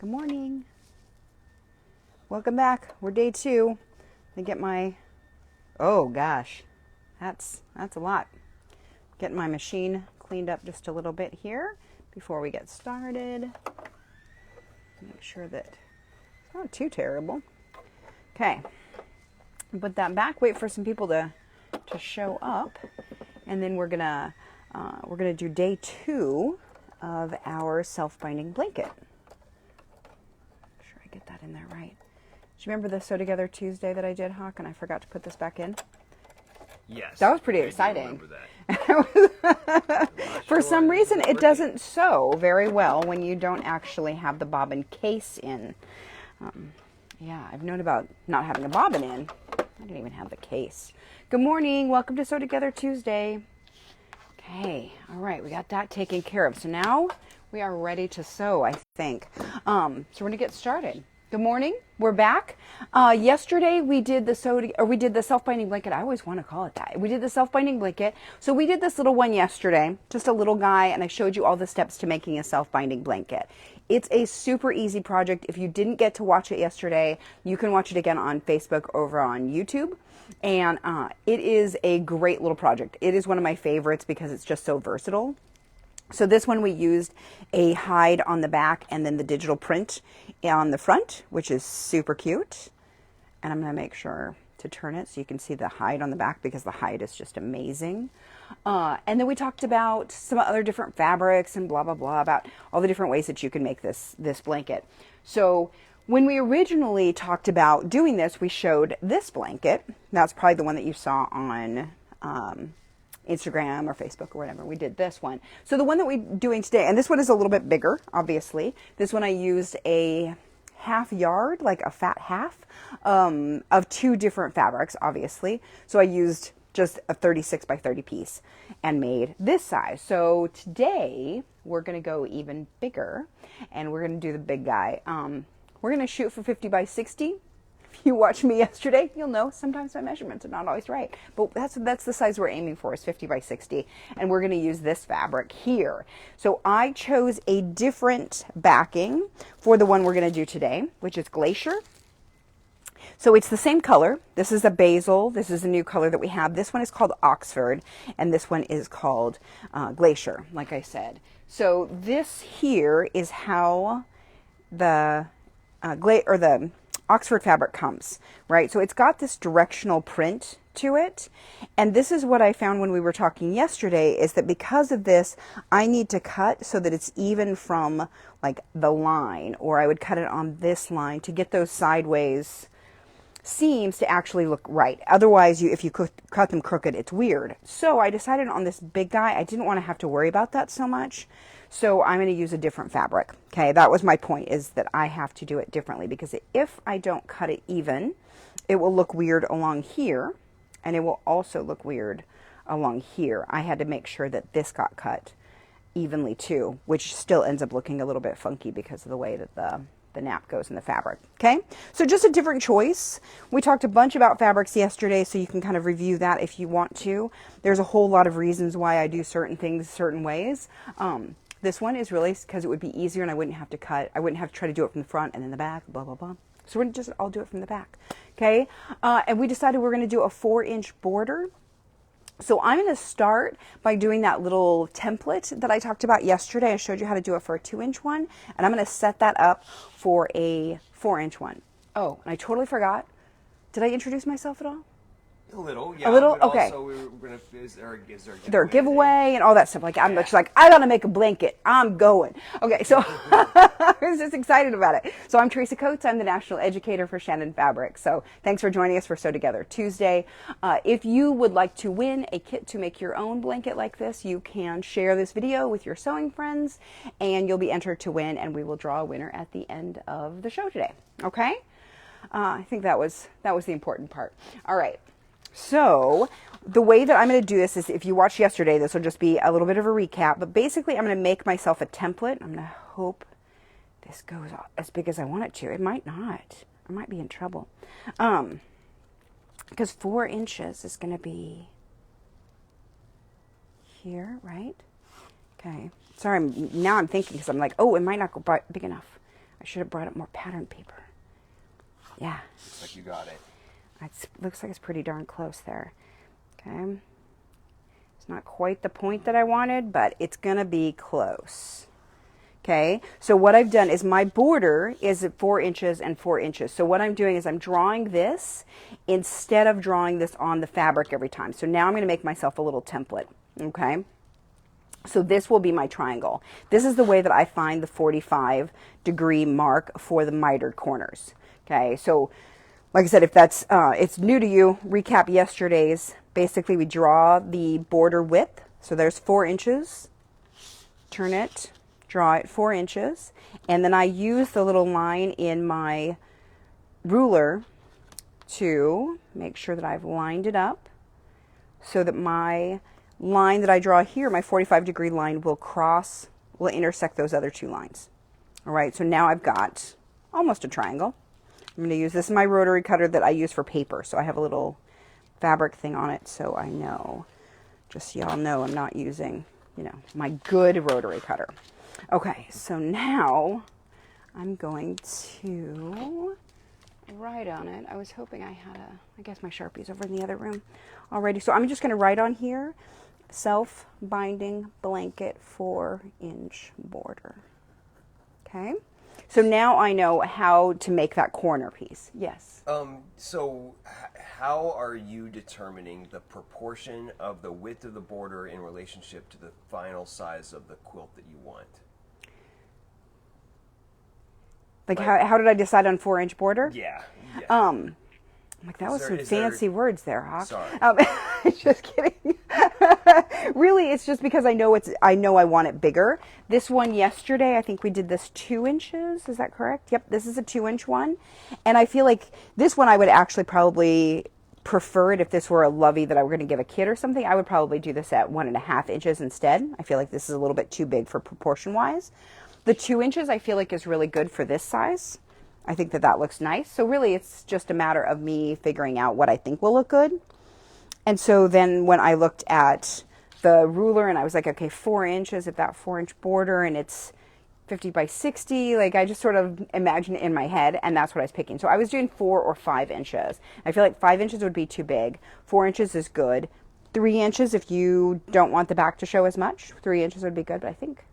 Good morning. Welcome back. We're day 2. I get my, oh gosh, that's a lot. Getting my machine cleaned up just a little bit here before we get started. Make sure that it's not too terrible. Okay, put that back. Wait for some people to show up, and then we're gonna do day 2 of our self-binding blanket. Make sure I get that in there right. Do you remember the Sew Together Tuesday that I did, Hawk, and I forgot to put this back in? Yes. That was pretty exciting. I remember that. For some reason, it doesn't sew very well when you don't actually have the bobbin case in. Yeah, I've known about not having a bobbin in. I didn't even have the case. Good morning. Welcome to Sew Together Tuesday. Okay. All right. We got that taken care of. So now we are ready to sew, I think. So we're going to get started. Good morning. We're back. Yesterday we did the self-binding blanket. I always want to call it that. We did the self-binding blanket. So we did this little one yesterday, just a little guy, and I showed you all the steps to making a self-binding blanket. It's a super easy project. If you didn't get to watch it yesterday, you can watch it again on Facebook over on YouTube. And it is a great little project. It is one of my favorites because it's just so versatile. So this one we used a hide on the back and then the digital print on the front, which is super cute. And I'm going to make sure to turn it so you can see the hide on the back because the hide is just amazing. And then we talked about some other different fabrics and blah, blah, blah, about all the different ways that you can make this blanket. So when we originally talked about doing this, we showed this blanket. That's probably the one that you saw on Instagram or Facebook or whatever. We did this one. So the one that we're doing today, and this one is a little bit bigger, obviously. This one I used a half yard, like a fat half, of 2 different fabrics, obviously. So I used just a 36 by 30 piece and made this size. So today we're going to go even bigger and we're going to do the big guy. We're going to shoot for 50 by 60. If you watched me yesterday, you'll know sometimes my measurements are not always right. But that's the size we're aiming for, is 50 by 60. And we're going to use this fabric here. So I chose a different backing for the one we're going to do today, which is Glacier. So it's the same color. This is a basil. This is a new color that we have. This one is called Oxford, and this one is called Glacier, like I said. So this here is how the Oxford fabric comes, right? So it's got this directional print to it. And this is what I found when we were talking yesterday, is that because of this, I need to cut so that it's even from like the line, or I would cut it on this line to get those sideways seams to actually look right. Otherwise, if you cut them crooked, it's weird. So I decided on this big guy, I didn't want to have to worry about that so much. So I'm going to use a different fabric. Okay, that was my point, is that I have to do it differently, because if I don't cut it even, it will look weird along here, and it will also look weird along here. I had to make sure that this got cut evenly too, which still ends up looking a little bit funky because of the way that the nap goes in the fabric. Okay, so just a different choice. We talked a bunch about fabrics yesterday, so you can kind of review that if you want to. There's a whole lot of reasons why I do certain things certain ways. This one is really because it would be easier and I wouldn't have to cut. I wouldn't have to try to do it from the front and then the back, blah, blah, blah. So we're going to just all do it from the back. Okay. And we decided we're going to do a 4-inch border. So I'm going to start by doing that little template that I talked about yesterday. I showed you how to do it for a 2-inch one, and I'm going to set that up for a 4-inch one. Oh, and I totally forgot. Did I introduce myself at all? A little, yeah. A little? But okay. Also, we're gonna, is there a giveaway? Their giveaway and all that stuff. Like, I'm just like, I gotta make a blanket. I'm going. Okay, so I was just excited about it. So I'm Teresa Coates. I'm the National Educator for Shannon Fabric. So thanks for joining us for Sew Together Tuesday. If you would like to win a kit to make your own blanket like this, you can share this video with your sewing friends, and you'll be entered to win, and we will draw a winner at the end of the show today. Okay? I think that was the important part. All right. So the way that I'm going to do this is, if you watched yesterday, this will just be a little bit of a recap, but basically I'm going to make myself a template. I'm going to hope this goes as big as I want it to. It might not. I might be in trouble. Because 4 inches is going to be here, right? Okay. Sorry, now I'm thinking, because I'm like, oh, it might not go big enough. I should have brought up more pattern paper. Yeah. Looks like you got it. It looks like it's pretty darn close there. Okay. It's not quite the point that I wanted, but it's going to be close. Okay, so what I've done is my border is at 4 inches and 4 inches. So what I'm doing is I'm drawing this instead of drawing this on the fabric every time. So now I'm going to make myself a little template. Okay, so this will be my triangle. This is the way that I find the 45-degree mark for the mitered corners. Okay, so like I said, if that's it's new to you, recap yesterday's. Basically, we draw the border width. So there's 4 inches. Turn it. Draw it 4 inches, and then I use the little line in my ruler to make sure that I've lined it up so that my line that I draw here, my 45-degree line, will intersect those other 2 lines. All right, so now I've got almost a triangle. I'm going to use this is my rotary cutter that I use for paper, so I have a little fabric thing on it, so I know, just so y'all know, I'm not using, my good rotary cutter. Okay, so now I'm going to write on it. I was hoping I had I guess my Sharpie's over in the other room already. So I'm just going to write on here, self-binding blanket 4-inch border. Okay, so now I know how to make that corner piece. Yes? So how are you determining the proportion of the width of the border in relationship to the final size of the quilt that you want? Like how did I decide on 4-inch border? Yeah. Like that was some fancy words there, Hawk. Sorry. Just kidding. Really, it's just because I know I want it bigger. This one yesterday, I think we did this 2 inches. Is that correct? Yep, this is a 2-inch one. And I feel like this one I would actually probably prefer it if this were a lovey that I were going to give a kid or something. I would probably do this at 1.5 inches instead. I feel like this is a little bit too big for proportion wise. The 2 inches I feel like is really good for this size. I think that looks nice. So really it's just a matter of me figuring out what I think will look good. And so then when I looked at the ruler and I was like, okay, 4 inches at that 4-inch border and it's 50 by 60, like I just sort of imagined it in my head and that's what I was picking. So I was doing 4 or 5 inches. I feel like 5 inches would be too big. 4 inches is good. 3 inches if you don't want the back to show as much. 3 inches would be good, but I think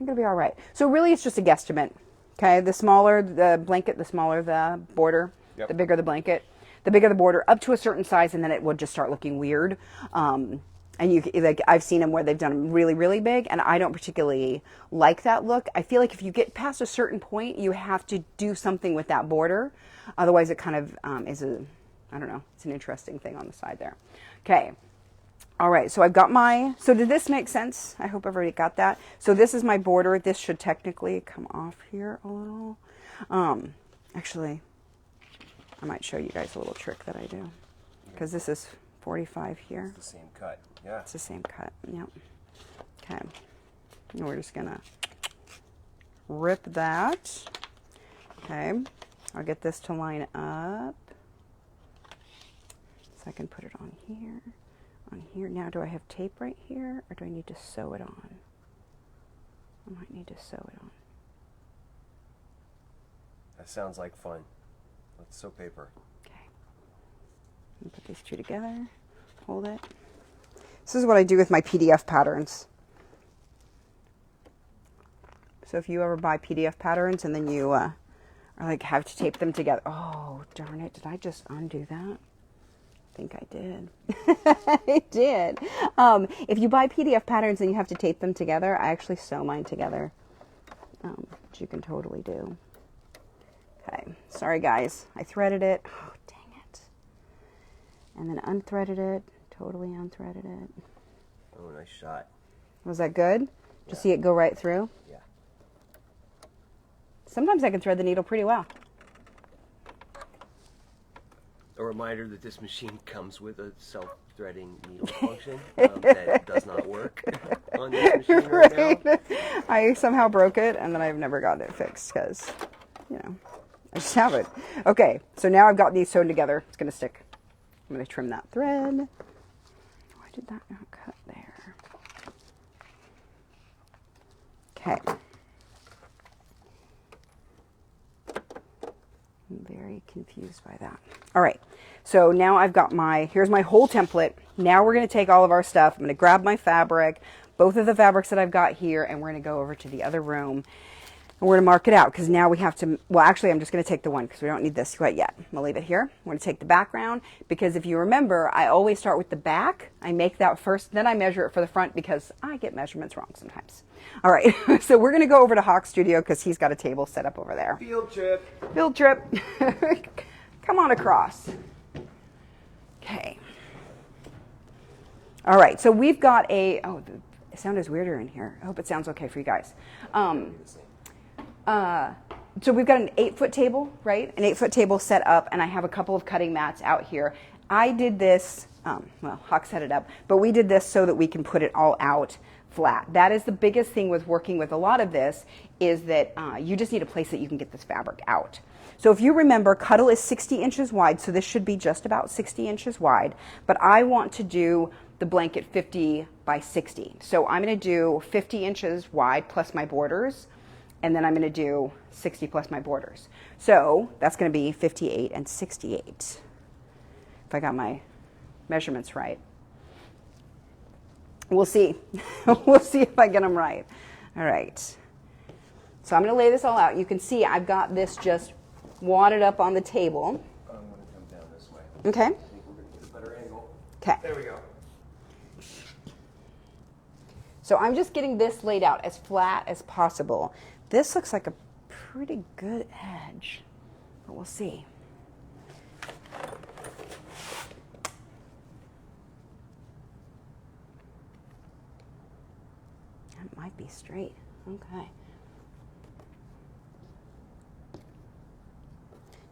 it'll be all right. So really it's just a guesstimate. Okay, the smaller the blanket, the smaller the border, yep. The bigger the blanket, the bigger the border, up to a certain size, and then it would just start looking weird. And I've seen them where they've done them really, really big, and I don't particularly like that look. I feel like if you get past a certain point, you have to do something with that border. Otherwise, it kind of is I don't know, it's an interesting thing on the side there. Okay. All right, so I've got so did this make sense? I hope everybody got that. So this is my border. This should technically come off here a little. Actually, I might show you guys a little trick that I do. Because this is 45 here. It's the same cut, yeah. It's the same cut, yep. Okay, and we're just gonna rip that. Okay, I'll get this to line up. So I can put it on here. On here. Now, do I have tape right here, or do I need to sew it on? I might need to sew it on. That sounds like fun. Let's sew paper. Okay. Put these 2 together. Hold it. This is what I do with my PDF patterns. So if you ever buy PDF patterns and then you are like have to tape them together. Oh, darn it. Did I just undo that? I think I did. I did. If you buy PDF patterns and you have to tape them together, I actually sew mine together, which you can totally do. Okay, sorry guys, I threaded it. Oh, dang it. And then unthreaded it, totally unthreaded it. Oh, nice shot. Was that good? Did you see it go right through? Yeah. Sometimes I can thread the needle pretty well. A reminder that this machine comes with a self-threading needle function that does not work on this machine right now. I somehow broke it, and then I've never gotten it fixed because, I just have it. Okay, so now I've got these sewn together. It's going to stick. I'm going to trim that thread. Why did that not cut there? Okay. very confused by that. All right, so now I've got here's my whole template. Now we're going to take all of our stuff. I'm going to grab my fabric, both of the fabrics that I've got here, and we're going to go over to the other room. And we're going to mark it out because now we have to, well, actually, I'm just going to take the one because we don't need this quite yet. I'm going to leave it here. We're going to take the background because if you remember, I always start with the back. I make that first, then I measure it for the front because I get measurements wrong sometimes. All right, so we're going to go over to Hawk's studio because he's got a table set up over there. Field trip. Field trip. Come on across. Okay. All right, so we've got the sound is weirder in here. I hope it sounds okay for you guys. So we've got an 8-foot table, right? An 8-foot table set up, and I have a couple of cutting mats out here. I did this, well, Hawk set it up, but we did this so that we can put it all out flat. That is the biggest thing with working with a lot of this is that you just need a place that you can get this fabric out. So if you remember, Cuddle is 60 inches wide, so this should be just about 60 inches wide, but I want to do the blanket 50 by 60. So I'm going to do 50 inches wide plus my borders, and then I'm going to do 60 plus my borders. So that's going to be 58 and 68, if I got my measurements right. We'll see. We'll see if I get them right. All right. So I'm going to lay this all out. You can see I've got this just wadded up on the table. I'm going to come down this way. Okay. I think we're going to get a better angle. Okay. There we go. So I'm just getting this laid out as flat as possible. This looks like a pretty good edge, but we'll see. That might be straight. Okay.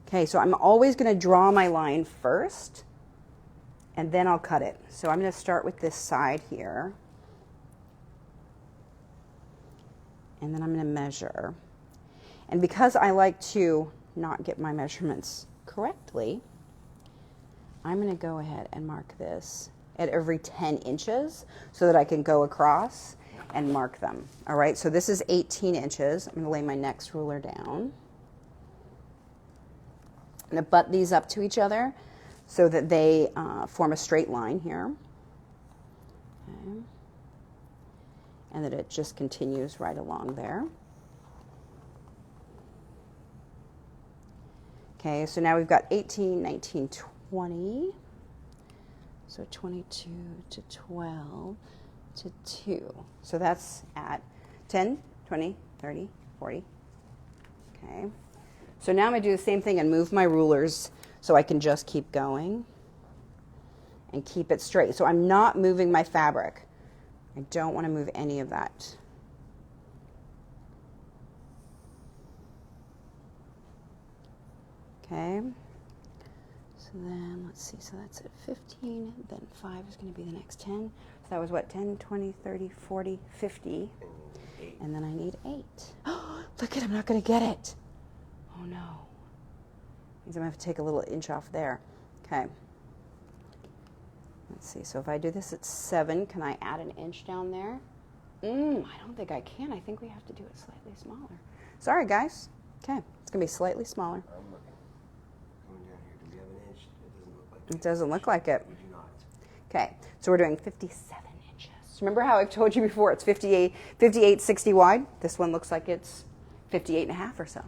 Okay, so I'm always going to draw my line first, and then I'll cut it. So I'm going to start with this side here. And then I'm going to measure. And because I like to not get my measurements correctly, I'm going to go ahead and mark this at every 10 inches so that I can go across and mark them. All right, so this is 18 inches. I'm going to lay my next ruler down. I'm going to butt these up to each other so that they form a straight line here. Okay. And that it just continues right along there. Okay, so now we've got 18, 19, 20. So 22 to 12 to 2. So that's at 10, 20, 30, 40. Okay. So now I'm going to do the same thing and move my rulers so I can just keep going and keep it straight. So I'm not moving my fabric. I don't want to move any of that. Okay. So then, let's see, so that's at 15, then 5 is going to be the next 10. So that was what, 10, 20, 30, 40, 50. And then I need 8. Oh, look at it, I'm not going to get it. Oh no. Means I'm going to have to take a little inch off there. Okay. Let's see, so if I do this at 7, can I add an inch down there? I don't think I can. I think we have to do it slightly smaller. Sorry, guys. Okay, it's going to be slightly smaller. I'm looking. Coming down here. Do we have an inch? It doesn't look like it. We do not. Okay, so we're doing 57 inches. Remember how I've told you before it's 58, 60 wide? This one looks like it's 58 and a half or so.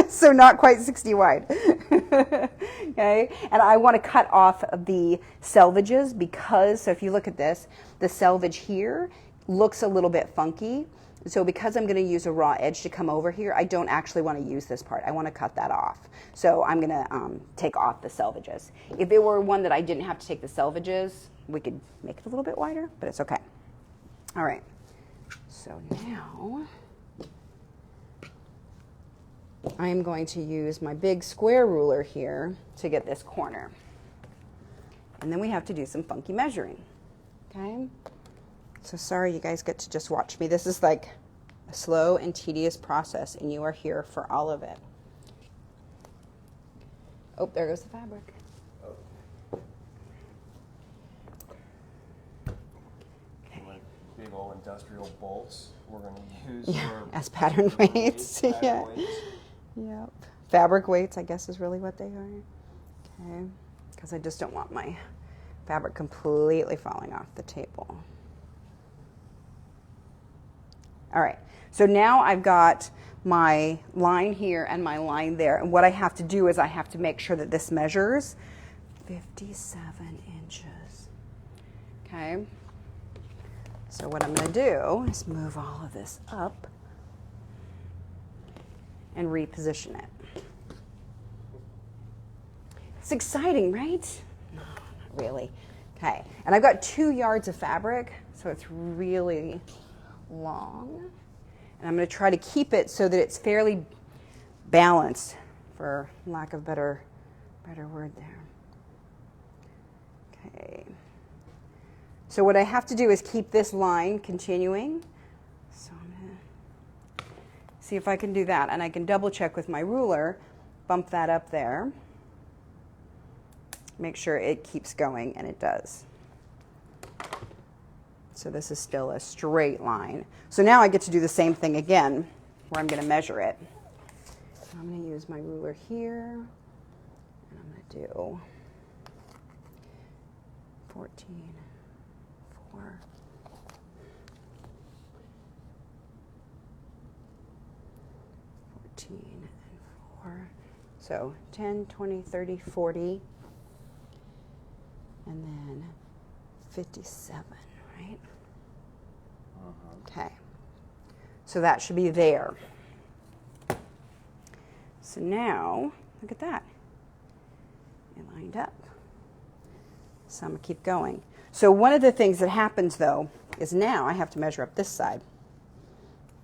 So not quite 60 wide. Okay, and I want to cut off the selvages because, so if you look at this, the selvage here looks a little bit funky. So because I'm going to use a raw edge to come over here, I don't actually want to use this part. I want to cut that off. So I'm going to take off the selvages. If it were one that I didn't have to take the selvages, we could make it a little bit wider, but it's okay. All right, so now I am going to use my big square ruler here to get this corner. And then we have to do some funky measuring, okay? So sorry you guys get to just watch me. This is like a slow and tedious process, and you are here for all of it. Oh, there goes the fabric. Okay. Big old industrial bolts we're going to use as pattern weights. Yeah. Weights. Yep. fabric weights, I guess is really what they are. Okay, because I just don't want my fabric completely falling off the table. All right, so now I've got my line here and my line there, and what I have to do is I have to make sure that this measures 57 inches. Okay, so what I'm going to do is move all of this up and reposition it. It's exciting, right? No, not really. Okay, and I've got 2 yards of fabric, so it's really long. And I'm going to try to keep it so that it's fairly balanced, for lack of better word there. Okay. So what I have to do is keep this line continuing. So I'm going to see if I can do that, and I can double check with my ruler, bump that up there, make sure it keeps going, and it does. So this is still a straight line. So now I get to do the same thing again, where I'm going to measure it. So I'm going to use my ruler here, and I'm going to do 14, 4, 14 and 4. So 10, 20, 30, 40, and then 57, right? Okay, so that should be there. So now, look at that. It lined up. So I'm going to keep going. So one of the things that happens, though, is now I have to measure up this side.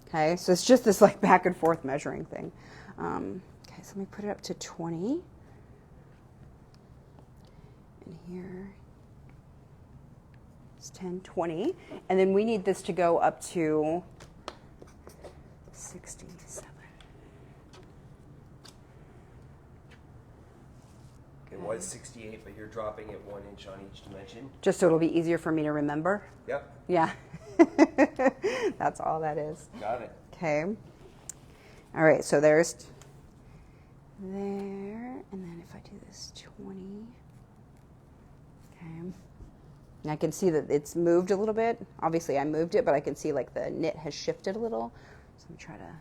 Okay, so it's just this like back and forth measuring thing. Okay, so let me put it up to 20. And here it's 10, 20. And then we need this to go up to 67. It was 68, but you're dropping it 1 inch on each dimension. Just so it'll be easier for me to remember. Yep. Yeah. That's all that is. Got it. Okay. All right, so there's there, and then if I do this 20, okay. And I can see that it's moved a little bit. Obviously I moved it, but I can see like the knit has shifted a little. So I'm trying to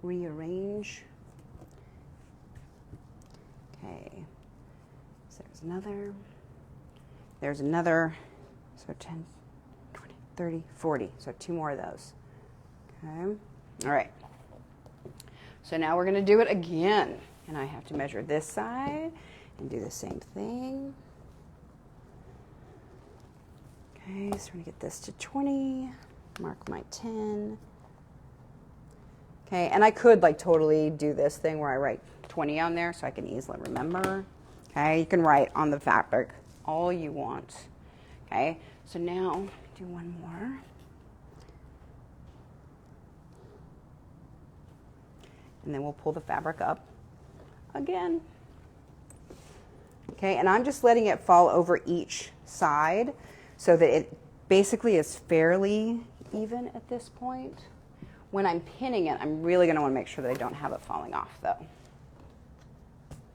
rearrange. Okay. So there's another, so 10, 20, 30, 40. So 2 more of those. Okay. All right. So now we're going to do it again. And I have to measure this side and do the same thing. Okay, so we're going to get this to 20, mark my 10. Okay, and I could like totally do this thing where I write 20 on there so I can easily remember. Okay, you can write on the fabric all you want. Okay, so now do one more. And then we'll pull the fabric up again. Okay, and I'm just letting it fall over each side so that it basically is fairly even at this point. When I'm pinning it, I'm really going to want to make sure that I don't have it falling off though.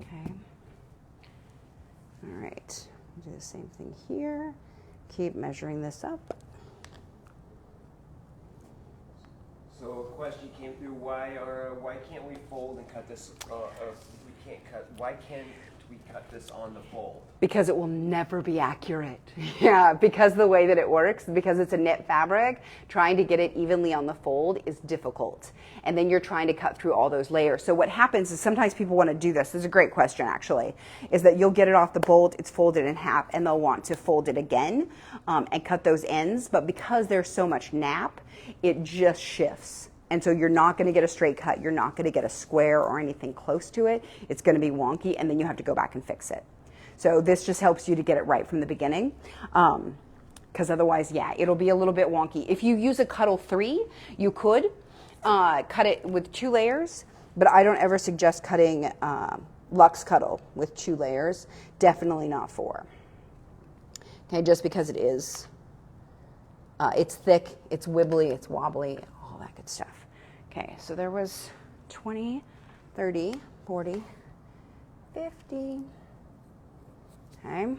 Okay. All right, do the same thing here. Keep measuring this up. So a question came through: why can't we fold and cut this? Why can't we cut this on the fold? Because it will never be accurate. Yeah, because the way that it works, because it's a knit fabric, trying to get it evenly on the fold is difficult. And then you're trying to cut through all those layers. So what happens is sometimes people want to do this. This is a great question, actually, is that you'll get it off the bolt, it's folded in half, and they'll want to fold it again and cut those ends. But because there's so much nap, it just shifts. And so you're not going to get a straight cut. You're not going to get a square or anything close to it. It's going to be wonky, and then you have to go back and fix it. So this just helps you to get it right from the beginning. Because otherwise, yeah, it'll be a little bit wonky. If you use a Cuddle 3, you could cut it with 2 layers, but I don't ever suggest cutting Luxe Cuddle with 2 layers. Definitely not 4. Okay, just because it is, it's thick, it's wibbly, it's wobbly, all that good stuff. Okay, so there was 20 30, 40, 50. Okay.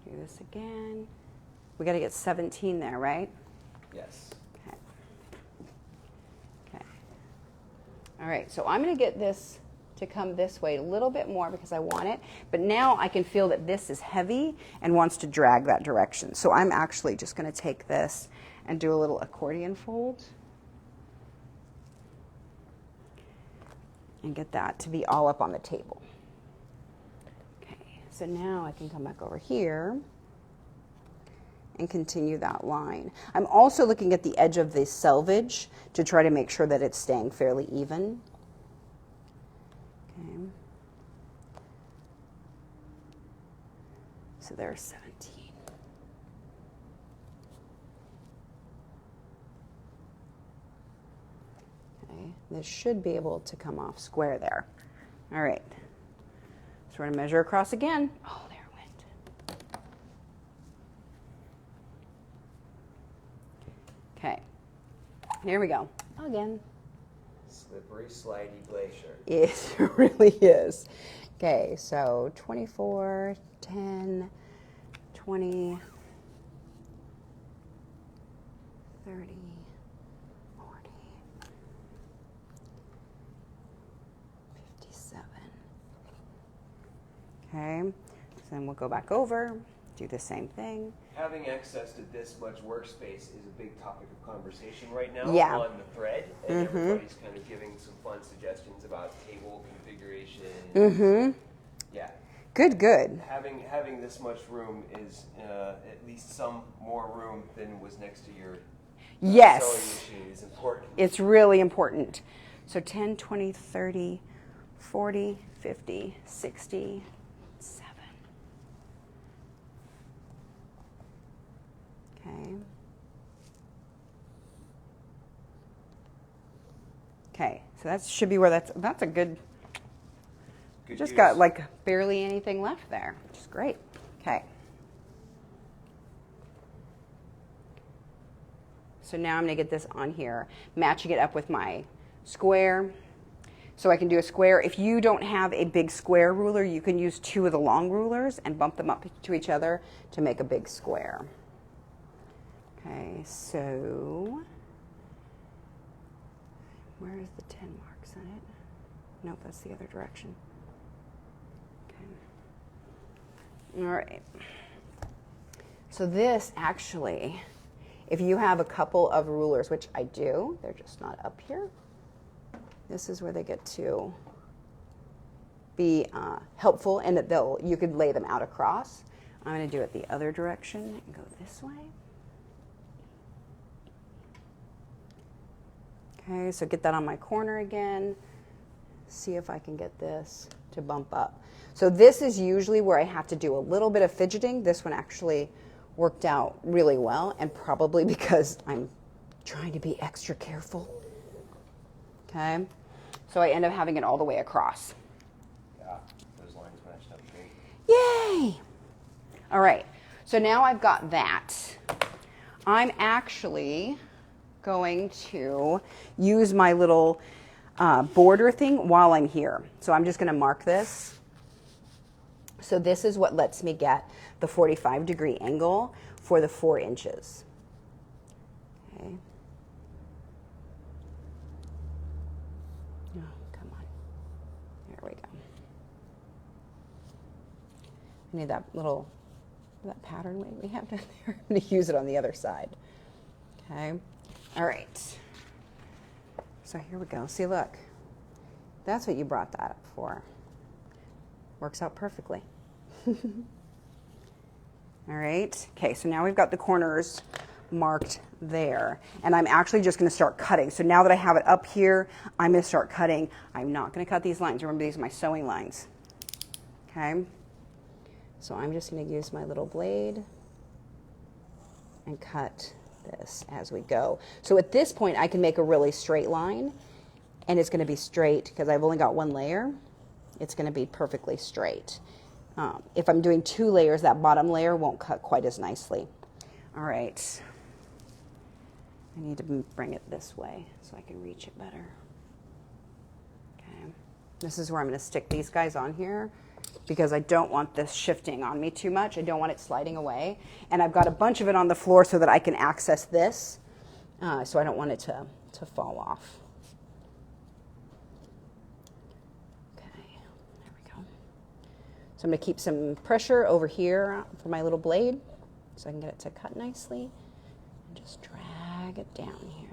Do this again. We got to get 17 there, right? Yes. Okay. Okay. All right, so I'm going to get this to come this way a little bit more because I want it, but now I can feel that this is heavy and wants to drag that direction. So I'm actually just going to take this and do a little accordion fold and get that to be all up on the table. Okay, so now I can come back over here and continue that line. I'm also looking at the edge of the selvage to try to make sure that it's staying fairly even. Okay. So there's 17. Okay, this should be able to come off square there. All right. So we're going to measure across again. Oh, there it went. Okay. Here we go. Again. Slippery, slidey glacier. It really is. Okay, so 24, 10, 20, 30, 40, 57. Okay, so then we'll go back over, do the same thing. Having access to this much workspace is a big topic of conversation right now Yeah. on the thread, and everybody's kind of giving some fun suggestions about table configuration. Yeah. Good, good. Having this much room is at least some more room than was next to your Yes. sewing machine is important. It's really important. So 10, 20, 30, 40, 50, 60, 7. Okay. Okay, so that should be where that's a good just use. got like barely anything left there, which is great. Okay. So now I'm going to get this on here, matching it up with my square. So I can do a square. If you don't have a big square ruler, you can use 2 of the long rulers and bump them up to each other to make a big square. Okay, so where is the 10 marks on it? Nope, that's the other direction. Okay. All right. So this actually, if you have a couple of rulers, which I do, they're just not up here. This is where they get to be helpful, and that you could lay them out across. I'm going to do it the other direction and go this way. Okay, so get that on my corner again. See if I can get this to bump up. So this is usually where I have to do a little bit of fidgeting. This one actually worked out really well, and probably because I'm trying to be extra careful. Okay, so I end up having it all the way across. Yeah, those lines matched up great. Yay! All right, so now I've got that. I'm actually going to use my little border thing while I'm here. So I'm just going to mark this. So this is what lets me get the 45-degree angle for the 4 inches. Okay. Oh, come on. There we go. I need that pattern we have down there. I'm going to use it on the other side. Okay. All right. So here we go. See, look. That's what you brought that up for. Works out perfectly. All right. Okay, so now we've got the corners marked there. And I'm actually just going to start cutting. So now that I have it up here, I'm going to start cutting. I'm not going to cut these lines. Remember, these are my sewing lines. Okay. So I'm just going to use my little blade and cut this as we go. So at this point, I can make a really straight line, and it's going to be straight because I've only got 1 layer. It's going to be perfectly straight. If I'm doing 2 layers, that bottom layer won't cut quite as nicely. All right. I need to bring it this way so I can reach it better. Okay. This is where I'm going to stick these guys on here because I don't want this shifting on me too much. I don't want it sliding away. And I've got a bunch of it on the floor so that I can access this. So I don't want it to fall off. Okay, there we go. So I'm going to keep some pressure over here for my little blade so I can get it to cut nicely. And just drag it down here.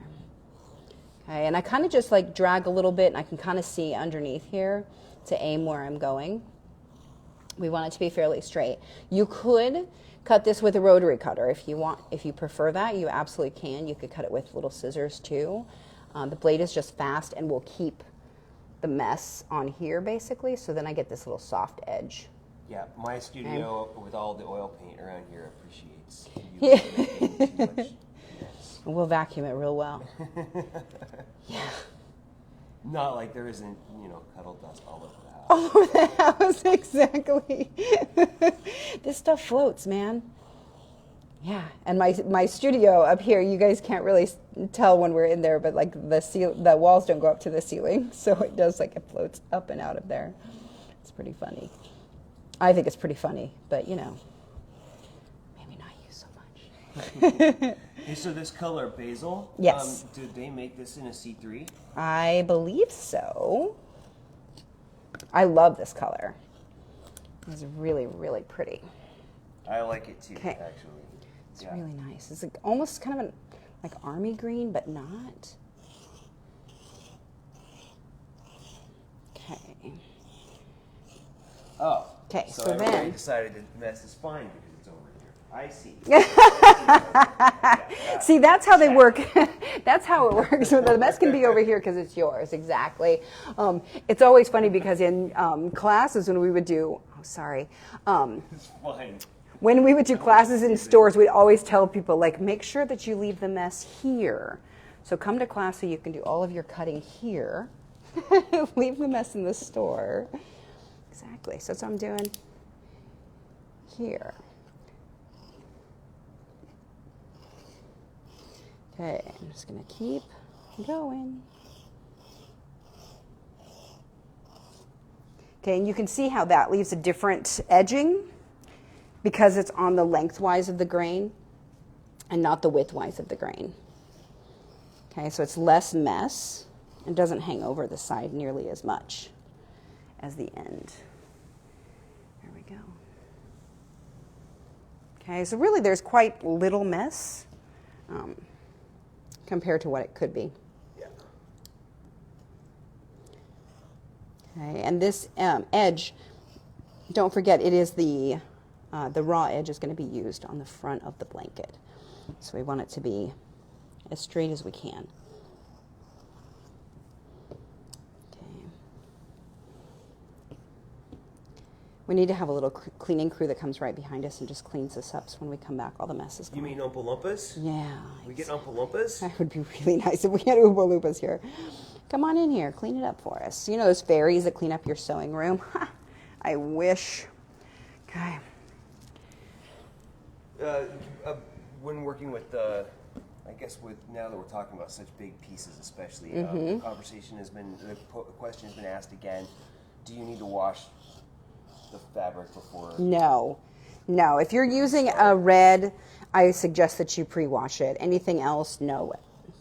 Okay, and I kind of just like drag a little bit and I can kind of see underneath here to aim where I'm going. We want it to be fairly straight. You could cut this with a rotary cutter if you want. If you prefer that, you absolutely can. You could cut it with little scissors too. The blade is just fast and will keep the mess on here basically, so then I get this little soft edge. Yeah, my studio with all the oil paint around here appreciates you Yeah. making too much mess. We'll vacuum it real well. Yeah. Not like there isn't, cuddle dust all over the house. All over the house, exactly. This stuff floats, man. Yeah, and my studio up here, you guys can't really tell when we're in there, but like the walls don't go up to the ceiling, so it does like it floats up and out of there. It's pretty funny. I think it's pretty funny, but maybe not you so much. Hey, so this color, basil, Yes. Did they make this in a C3? I believe so. I love this color. It's really, really pretty. I like it too, Okay. actually. It's really nice. It's like almost kind of like army green, but not. Okay. Oh. Okay, So so everybody then. decided that mess is fine because it's over here. I see. See, that's how they work. That's how it works. The mess can be over here because it's yours. Exactly. It's always funny because in classes when we would do, It's fine. when we would do classes in stores, we'd always tell people, like, make sure that you leave the mess here. So come to class so you can do all of your cutting here. Leave the mess in the store. Exactly. So that's what I'm doing here. Okay, I'm just going to keep going. Okay, and you can see how that leaves a different edging because it's on the lengthwise of the grain and not the widthwise of the grain. Okay, so it's less mess and doesn't hang over the side nearly as much as the end. There we go. Okay, so really there's quite little mess compared to what it could be. Yeah. Okay, and this edge, don't forget it is the raw edge is going to be used on the front of the blanket. So we want it to be as straight as we can. Okay. We need to have a little cleaning crew that comes right behind us and just cleans this up so when we come back all the mess is gone. You mean Oompa Loompas? Yeah. We get Oompa Loompas? That would be really nice if we had Oompa Loompas here. Come on in here, clean it up for us. You know those fairies that clean up your sewing room? I wish. Okay. When working with I guess with now that we're talking about such big pieces, especially, the conversation has been, the question has been asked again: do you need to wash the fabric before? No. If you're using a red, I suggest that you pre-wash it. Anything else, no.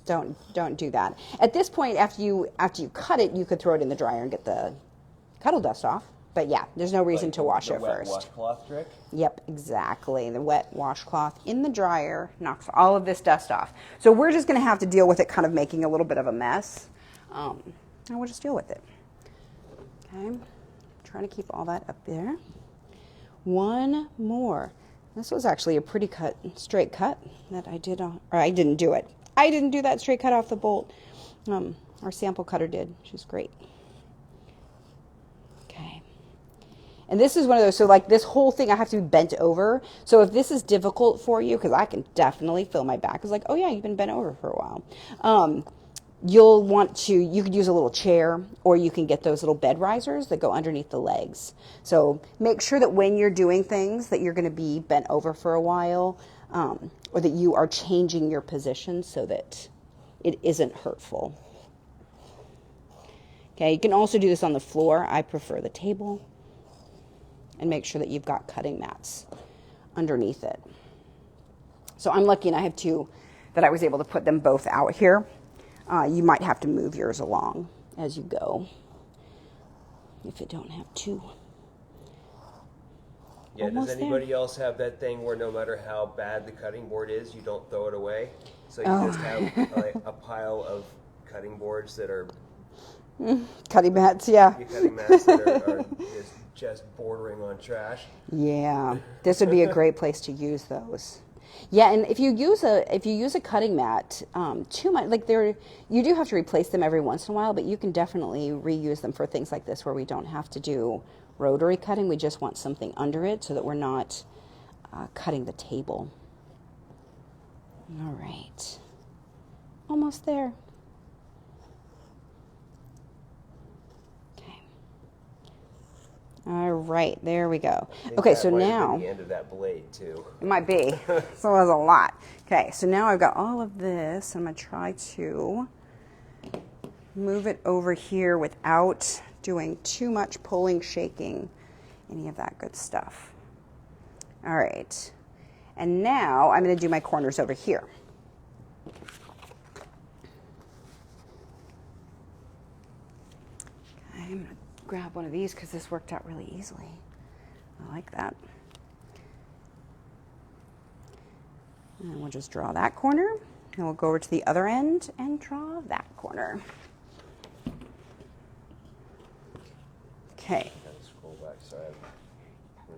Don't do that. At this point, after you cut it, you could throw it in the dryer and get the cuddle dust off. But yeah, there's no reason to wash it wet first. washcloth trick? Yep, exactly. The wet washcloth in the dryer knocks all of this dust off. So we're just going to have to deal with it kind of making a little bit of a mess. And we'll just deal with it. Okay, trying to keep all that up there. One more. This was actually a pretty straight cut that I did, or I didn't do it. I didn't do that straight cut off the bolt. Our sample cutter did. She's great. Okay. And this is one of those, so like this whole thing I have to be bent over. So if this is difficult for you, because I can definitely feel my back is like, oh yeah, you've been bent over for a while. You'll want to, you could use a little chair, or you can get those little bed risers that go underneath the legs. So make sure that when you're doing things that you're going to be bent over for a while, or that you are changing your position so that it isn't hurtful. Okay, you can also do this on the floor. I prefer the table. And make sure that you've got cutting mats underneath it. So I'm lucky and I have two that I was able to put them both out here. You might have to move yours along as you go if you don't have two. Yeah, does anybody else have that thing where no matter how bad the cutting board is, you don't throw it away? So you just have like a pile of cutting boards that are... Cutting mats, yeah. Cutting mats that are just bordering on trash. Yeah, this would be a great place to use those. Yeah, and if you use a cutting mat, too much, like you do have to replace them every once in a while, but you can definitely reuse them for things like this where we don't have to do rotary cutting. We just want something under it so that we're not cutting the table. All right, almost there. All right, there we go. Okay, so now the end of that blade too. It might be. So it was a lot. Okay, so now I've got all of this. I'm going to try to move it over here without doing too much pulling, shaking, any of that good stuff. All right, and now I'm going to do my corners over here. Okay, I'm going to grab one of these because this worked out really easily. I like that. And we'll just draw that corner, and we'll go over to the other end and draw that corner. Okay.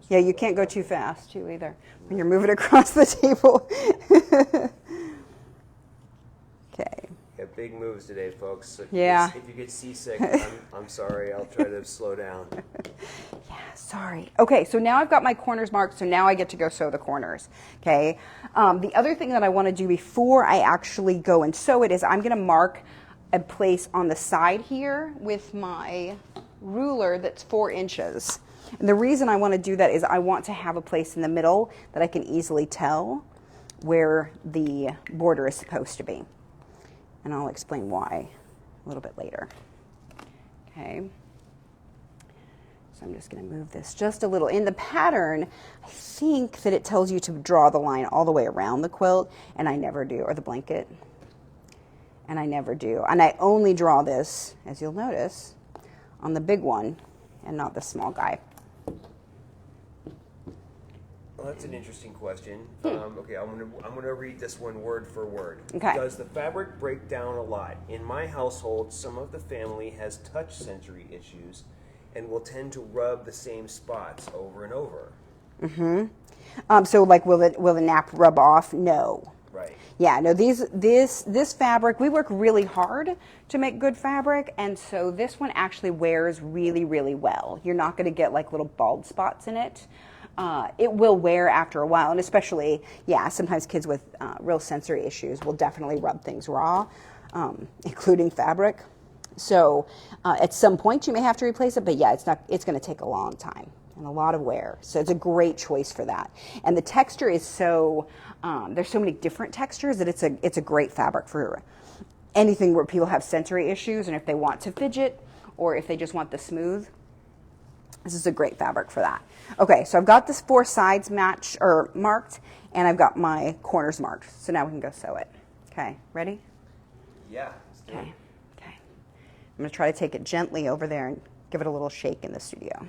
Yeah, you can't go too fast too either when you're moving across the table. Okay. Yeah, big moves today, folks. So if you get seasick, I'm sorry. I'll try to slow down. Yeah, sorry. Okay, so now I've got my corners marked, so now I get to go sew the corners. Okay. The other thing that I want to do before I actually go and sew it is I'm going to mark a place on the side here with my ruler that's 4 inches. And the reason I want to do that is I want to have a place in the middle that I can easily tell where the border is supposed to be. And I'll explain why a little bit later. Okay. So I'm just going to move this just a little. In the pattern, I think that it tells you to draw the line all the way around the quilt, and I never do, or the blanket. And I never do. And I only draw this, as you'll notice, on the big one and not the small guy. Well, that's an interesting question. Okay, I'm gonna read this one word for word. Okay. Does the fabric break down a lot? In my household, some of the family has touch sensory issues and will tend to rub the same spots over and over. Mm-hmm. So, like, will the nap rub off? No. Right. Yeah, no, this fabric, we work really hard to make good fabric, and so this one actually wears really, really well. You're not going to get like little bald spots in it. It will wear after a while, and especially, yeah, sometimes kids with real sensory issues will definitely rub things raw, including fabric. So at some point you may have to replace it, but yeah, it's going to take a long time and a lot of wear. So it's a great choice for that. And the texture is so, there's so many different textures that it's a great fabric for anything where people have sensory issues, and if they want to fidget or if they just want the smooth. This is a great fabric for that. Okay, so I've got this 4 sides marked, and I've got my corners marked. So now we can go sew it. Okay, ready? Yeah. Let's do it. Okay. I'm going to try to take it gently over there and give it a little shake in the studio.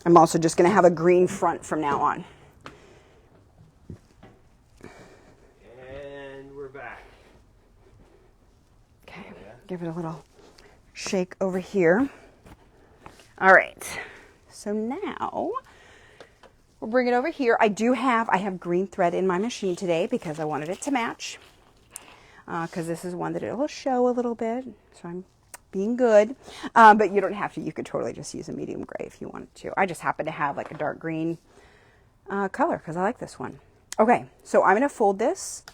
I'm also just going to have a green front from now on. And we're back. Okay, give it a little shake over here. All right, so now we'll bring it over here. I have green thread in my machine today because I wanted it to match, because this is one that it will show a little bit, so I'm being good, but you don't have to. You could totally just use a medium gray if you wanted to. I just happen to have like a dark green color because I like this one. Okay, so I'm going to fold this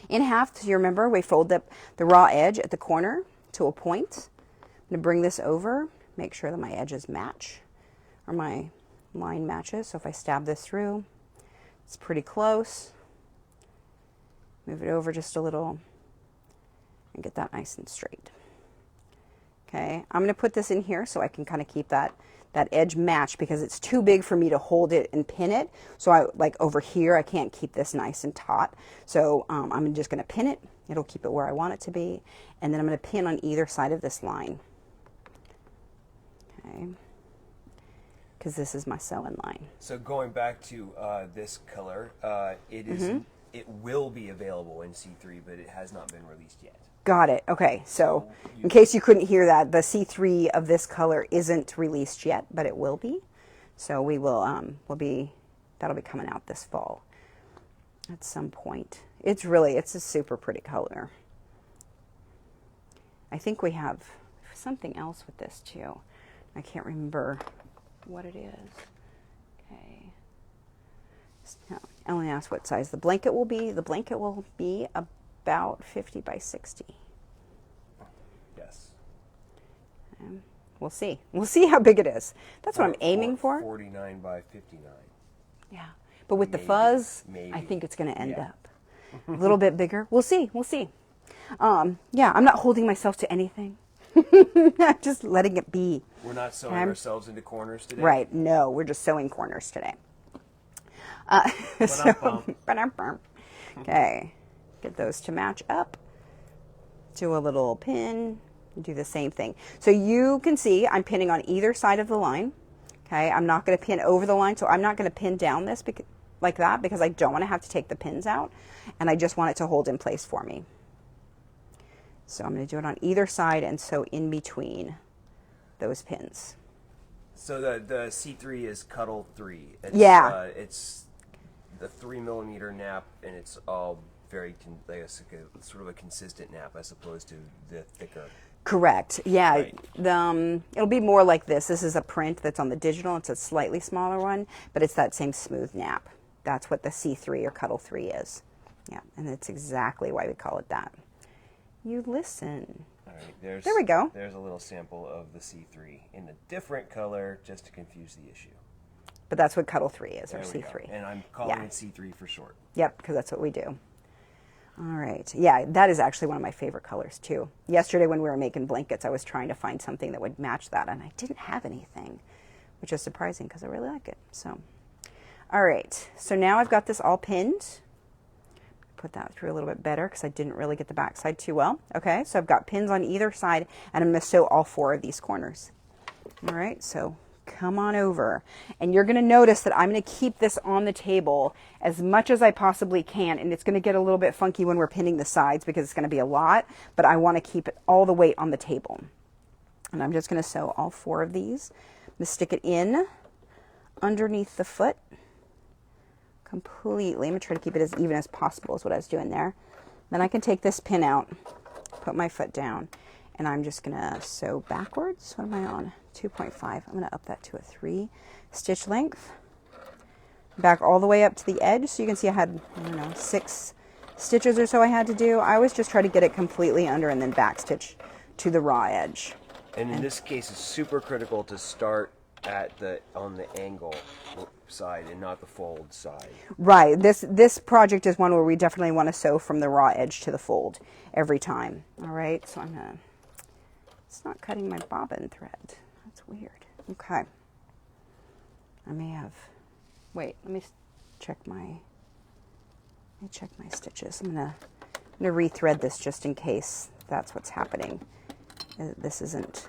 in half. So you remember we fold up the raw edge at the corner to a point. I'm going to bring this over, make sure that my edges match, or my line matches. So if I stab this through, it's pretty close. Move it over just a little and get that nice and straight. Okay, I'm going to put this in here so I can kind of keep that edge matched because it's too big for me to hold it and pin it. So I like over here, I can't keep this nice and taut. So I'm just going to pin it. It'll keep it where I want it to be. And then I'm going to pin on either side of this line. Okay, because this is my sewing line. So going back to this color, it will be available in C3, but it has not been released yet. Got it. Okay, so in case you couldn't hear that, the C3 of this color isn't released yet, but it will be. So we will, that'll be coming out this fall at some point. It's a super pretty color. I think we have something else with this too. I can't remember what it is. Okay. Ellen asked what size the blanket will be. The blanket will be about 50 by 60. Yes. We'll see. We'll see how big it is. That's what I'm aiming for. 49 by 59. Yeah. But with the fuzz, I think it's going to end up a little bit bigger. We'll see. We'll see. Yeah, I'm not holding myself to anything. I'm just letting it be. We're not sewing ourselves into corners today. Right. No, we're just sewing corners today. Okay. Get those to match up. Do a little pin. Do the same thing. So you can see I'm pinning on either side of the line. Okay. I'm not going to pin over the line. So I'm not going to pin down this like that because I don't want to have to take the pins out. And I just want it to hold in place for me. So I'm going to do it on either side and sew in between those pins. So the C3 is Cuddle 3. Yeah. It's the 3mm nap, and it's all very, sort of a consistent nap as opposed to the thicker. Correct. Yeah. Right. It'll be more like this. This is a print that's on the digital. It's a slightly smaller one, but it's that same smooth nap. That's what the C3 or Cuddle 3 is. Yeah, and it's exactly why we call it that. You listen. All right, there we go. There's a little sample of the C3 in a different color just to confuse the issue. But that's what Cuddle 3 is, or There we C3. go. And I'm calling it C3 for short. Yep, because that's what we do. All right. Yeah, that is actually one of my favorite colors, too. Yesterday when we were making blankets, I was trying to find something that would match that, and I didn't have anything, which is surprising because I really like it. So, all right. So now I've got this all pinned. Put that through a little bit better because I didn't really get the back side too well. Okay, so I've got pins on either side, and I'm going to sew all 4 of these corners. All right, so come on over. And you're going to notice that I'm going to keep this on the table as much as I possibly can, and it's going to get a little bit funky when we're pinning the sides because it's going to be a lot, but I want to keep it all the weight on the table. And I'm just going to sew all 4 of these. I'm going to stick it in underneath the foot. Completely. I'm going to try to keep it as even as possible is what I was doing there. Then I can take this pin out, put my foot down, and I'm just going to sew backwards. What am I on? 2.5. I'm going to up that to a 3 stitch length. Back all the way up to the edge. So you can see I had, I don't know, 6 stitches or so I had to do. I always just try to get it completely under and then back stitch to the raw edge. And in this case, it's super critical to start on the angle side and not the fold side. Right. This project is one where we definitely want to sew from the raw edge to the fold every time. All right. So it's not cutting my bobbin thread. That's weird. Okay. I may have, wait, let me check my stitches. I'm gonna rethread this just in case that's what's happening. This isn't,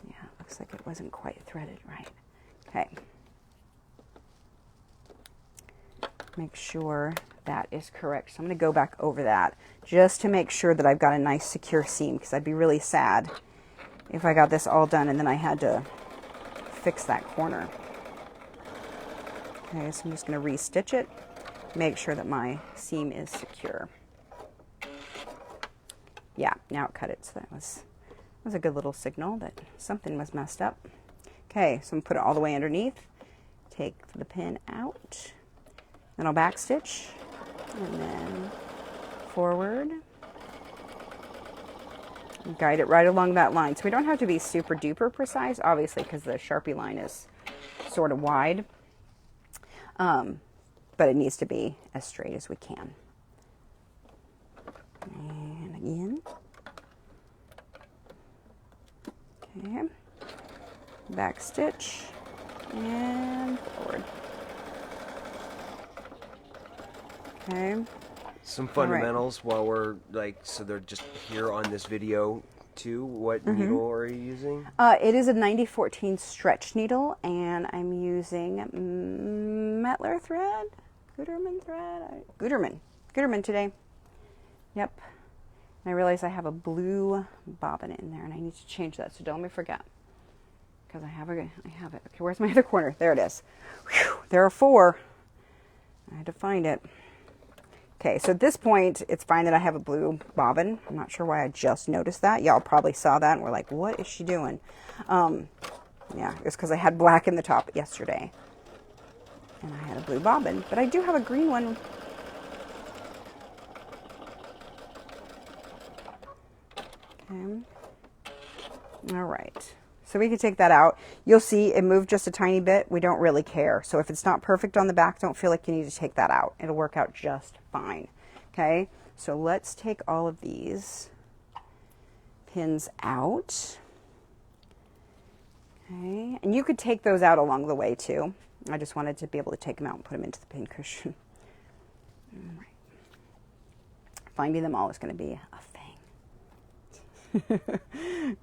yeah, looks like it wasn't quite threaded right. Okay. Make sure that is correct. So I'm going to go back over that just to make sure that I've got a nice secure seam, because I'd be really sad if I got this all done and then I had to fix that corner. Okay, so I'm just going to re-stitch it, make sure that my seam is secure. Yeah, now it cut it, so that was a good little signal that something was messed up. Okay, so I'm going to put it all the way underneath, take the pin out, then I'll back stitch, and then forward, Guide it right along that line. So we don't have to be super duper precise, obviously, because the Sharpie line is sort of wide. But it needs to be as straight as we can. And again. Okay. Back stitch and forward. Okay. Some fundamentals while we're like, so they're just here on this video too. What needle are you using? It is a 9014 stretch needle, and I'm using Mettler thread, Gutermann thread, Gutermann today. Yep. And I realize I have a blue bobbin in there, and I need to change that, so don't let me forget. Because I have it. Okay, where's my other corner? There it is. Whew, there are 4. I had to find it. Okay, so at this point, it's fine that I have a blue bobbin. I'm not sure why I just noticed that. Y'all probably saw that and were like, what is she doing? Yeah, it's because I had black in the top yesterday. And I had a blue bobbin, but I do have a green one. Okay. All right. So we can take that out. You'll see it moved just a tiny bit. We don't really care. So if it's not perfect on the back, don't feel like you need to take that out. It'll work out just fine. Okay, so let's take all of these pins out. Okay, and you could take those out along the way too. I just wanted to be able to take them out and put them into the pin cushion. All right. Finding them all is going to be a thing.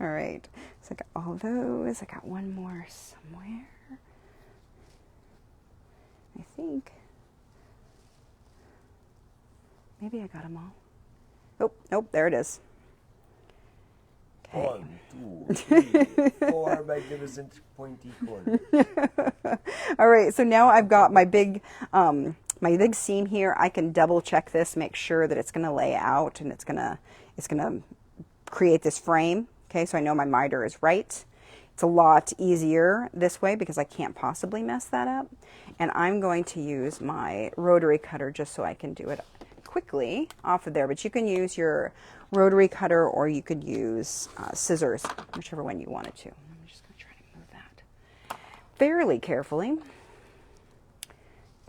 All right, so I got all those. I got one more somewhere, I think. Maybe I got them all. Oh, nope, there it is. Okay. 1, 2, 3, 4 magnificent pointy corners. All right, so now I've got my big seam here. I can double check this, make sure that it's going to lay out and it's going to create this frame. Okay, so I know my miter is right. It's a lot easier this way because I can't possibly mess that up. And I'm going to use my rotary cutter just so I can do it quickly off of there. But you can use your rotary cutter or you could use scissors, whichever one you wanted to. I'm just going to try to move that fairly carefully.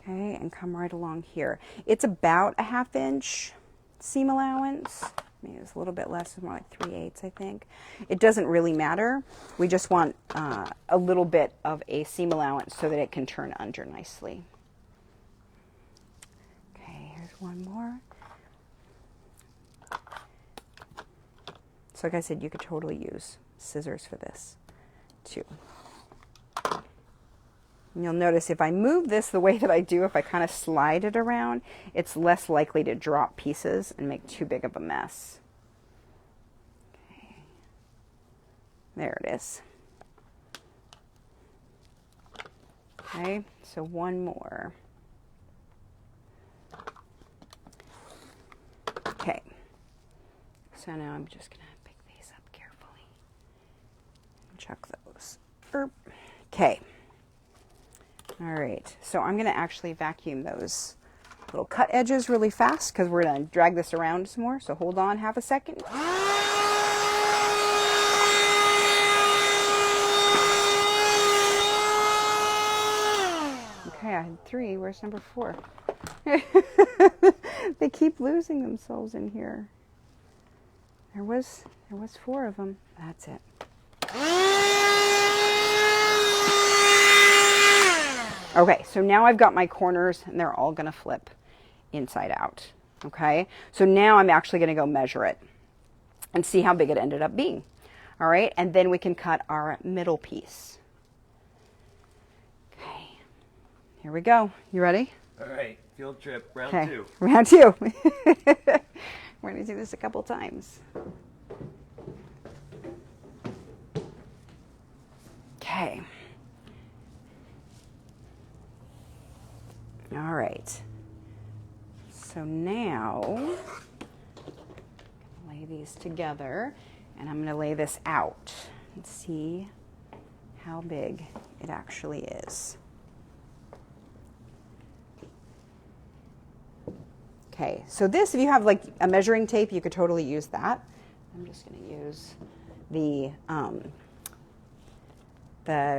Okay, and come right along here. It's about a 1/2 inch seam allowance. Maybe it's a little bit less, more like 3/8, I think. It doesn't really matter. We just want a little bit of a seam allowance so that it can turn under nicely. Okay, here's one more. So like I said, you could totally use scissors for this too. And you'll notice if I move this the way that I do, if I kind of slide it around, it's less likely to drop pieces and make too big of a mess. Okay. There it is. Okay, so one more. Okay. So now I'm just going to pick these up carefully and chuck those. Okay. All right, so I'm going to actually vacuum those little cut edges really fast because we're going to drag this around some more. So hold on 1/2 second. Okay, I had 3. Where's number 4? They keep losing themselves in here. There was 4 of them. That's it. Okay, so now I've got my corners and they're all going to flip inside out. Okay, so now I'm actually going to go measure it and see how big it ended up being. All right, and then we can cut our middle piece. Okay, here we go. You ready? All right, field trip, round Okay. 2. Round 2. We're going to do this a couple times. Okay. All right. So now, lay these together, and I'm going to lay this out and see how big it actually is. Okay, so this, if you have like a measuring tape, you could totally use that. I'm just going to use the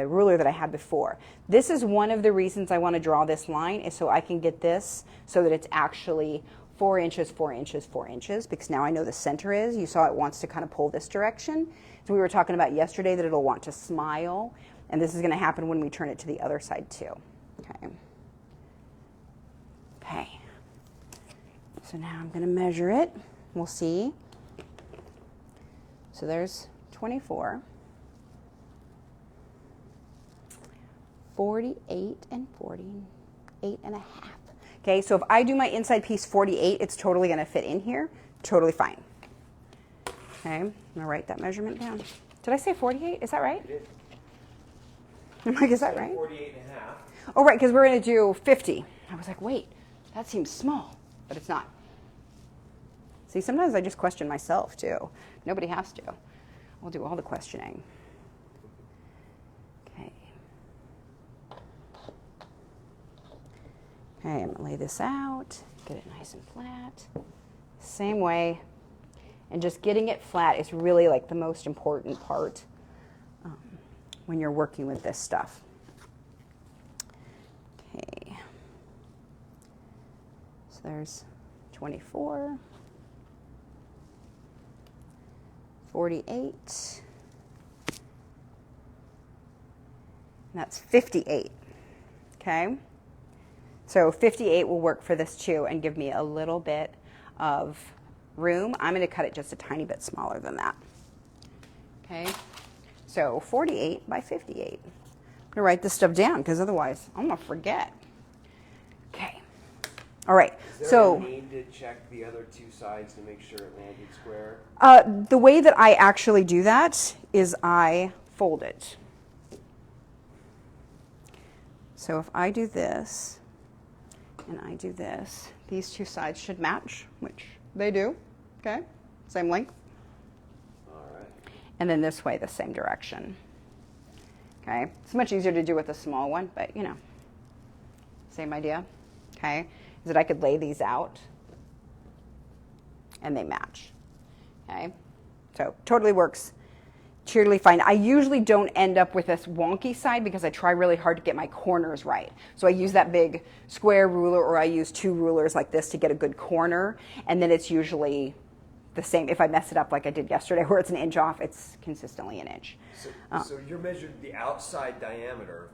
ruler that I had before. This is one of the reasons I want to draw this line, is so I can get this so that it's actually 4 inches, 4 inches, 4 inches, because now I know the center is. You saw it wants to kind of pull this direction. So we were talking about yesterday that it'll want to smile, and this is going to happen when we turn it to the other side too. Okay. Okay. So now I'm going to measure it. We'll see. So there's 24. 48 and 48 and a half. Okay, so if I do my inside piece 48, it's totally going to fit in here. Totally fine. Okay, I'm going to write that measurement down. Did I say 48? Is that right? You did. I'm like, is that right? 48 and a half. Oh, right, because we're going to do 50. I was like, wait, that seems small, but it's not. See, sometimes I just question myself, too. Nobody has to. We'll do all the questioning. Okay. Okay, I'm going to lay this out, get it nice and flat. Same way. And just getting it flat is really like the most important part when you're working with this stuff. Okay. So there's 24. 48. And that's 58. Okay? So 58 will work for this too and give me a little bit of room. I'm going to cut it just a tiny bit smaller than that. Okay? So 48 by 58. I'm going to write this stuff down because otherwise I'm going to forget. Okay. All right. Is there so a need to check the other two sides to make sure it landed square? The way that I actually do that is I fold it. So if I do this and I do this, these two sides should match, which they do. Okay, same length. All right. And then this way, the same direction. Okay, it's much easier to do with a small one, but you know, same idea. Okay, is that I could lay these out and they match. Okay, so totally works. Totally fine. I usually don't end up with this wonky side because I try really hard to get my corners right. So I use that big square ruler, or I use 2 rulers like this to get a good corner, and then it's usually the same. If I mess it up like I did yesterday where it's an inch off, it's consistently an inch. So you're measuring the outside diameter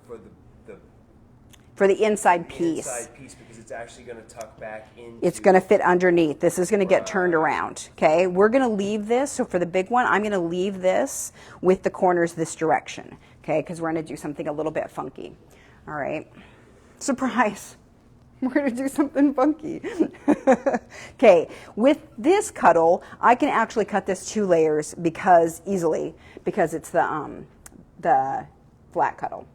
for the inside piece. Inside piece, because it's actually going to tuck back into. It's going to fit underneath. This is going to get turned around. Okay, we're going to leave this. So for the big one, I'm going to leave this with the corners this direction. Okay, because we're going to do something a little bit funky. All right, surprise. We're going to do something funky. Okay, with this Cuddle, I can actually cut this 2 layers because it's the flat Cuddle.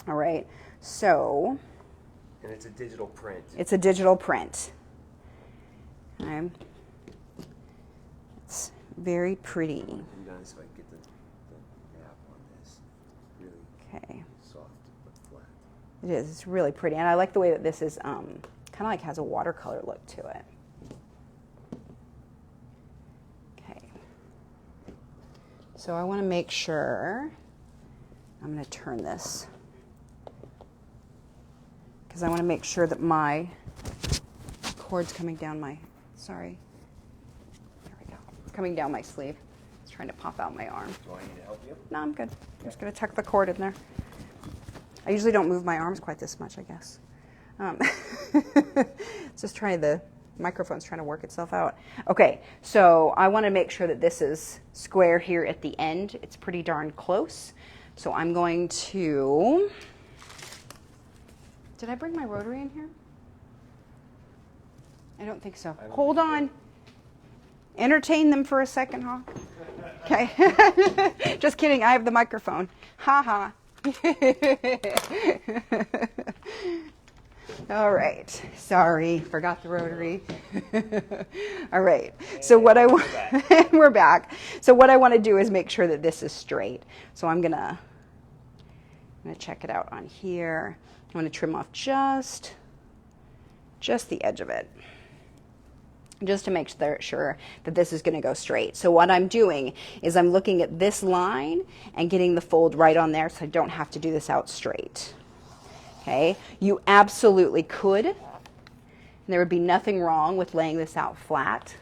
All right. So, and it's a digital print. It's a digital print. Okay. It's very pretty. I'm done so I can get the nap on this. Really soft but flat. It is. It's really pretty, and I like the way that this is kind of like has a watercolor look to it. Okay. So I want to make sure. I'm going to turn this, because I want to make sure that my cord's coming down my, sorry, there we go, it's coming down my sleeve. It's trying to pop out my arm. Do I need to help you? No, I'm good. I'm just going to tuck the cord in there. I usually don't move my arms quite this much, I guess. It's just the microphone's trying to work itself out. Okay, so I want to make sure that this is square here at the end. It's pretty darn close. So I'm going to, did I bring my rotary in here? I don't think so. Hold on. Entertain them for a second, Hawk. Okay. Just kidding. I have the microphone. Ha ha. All right. Sorry. Forgot the rotary. All right. So what I want, we're back. So what I want to do is make sure that this is straight. So I'm going to check it out on here. I'm going to trim off just the edge of it. just to make sure that this is going to go straight. So what I'm doing is I'm looking at this line and getting the fold right on there so I don't have to do this out straight. Okay, you absolutely could. There would be nothing wrong with laying this out flat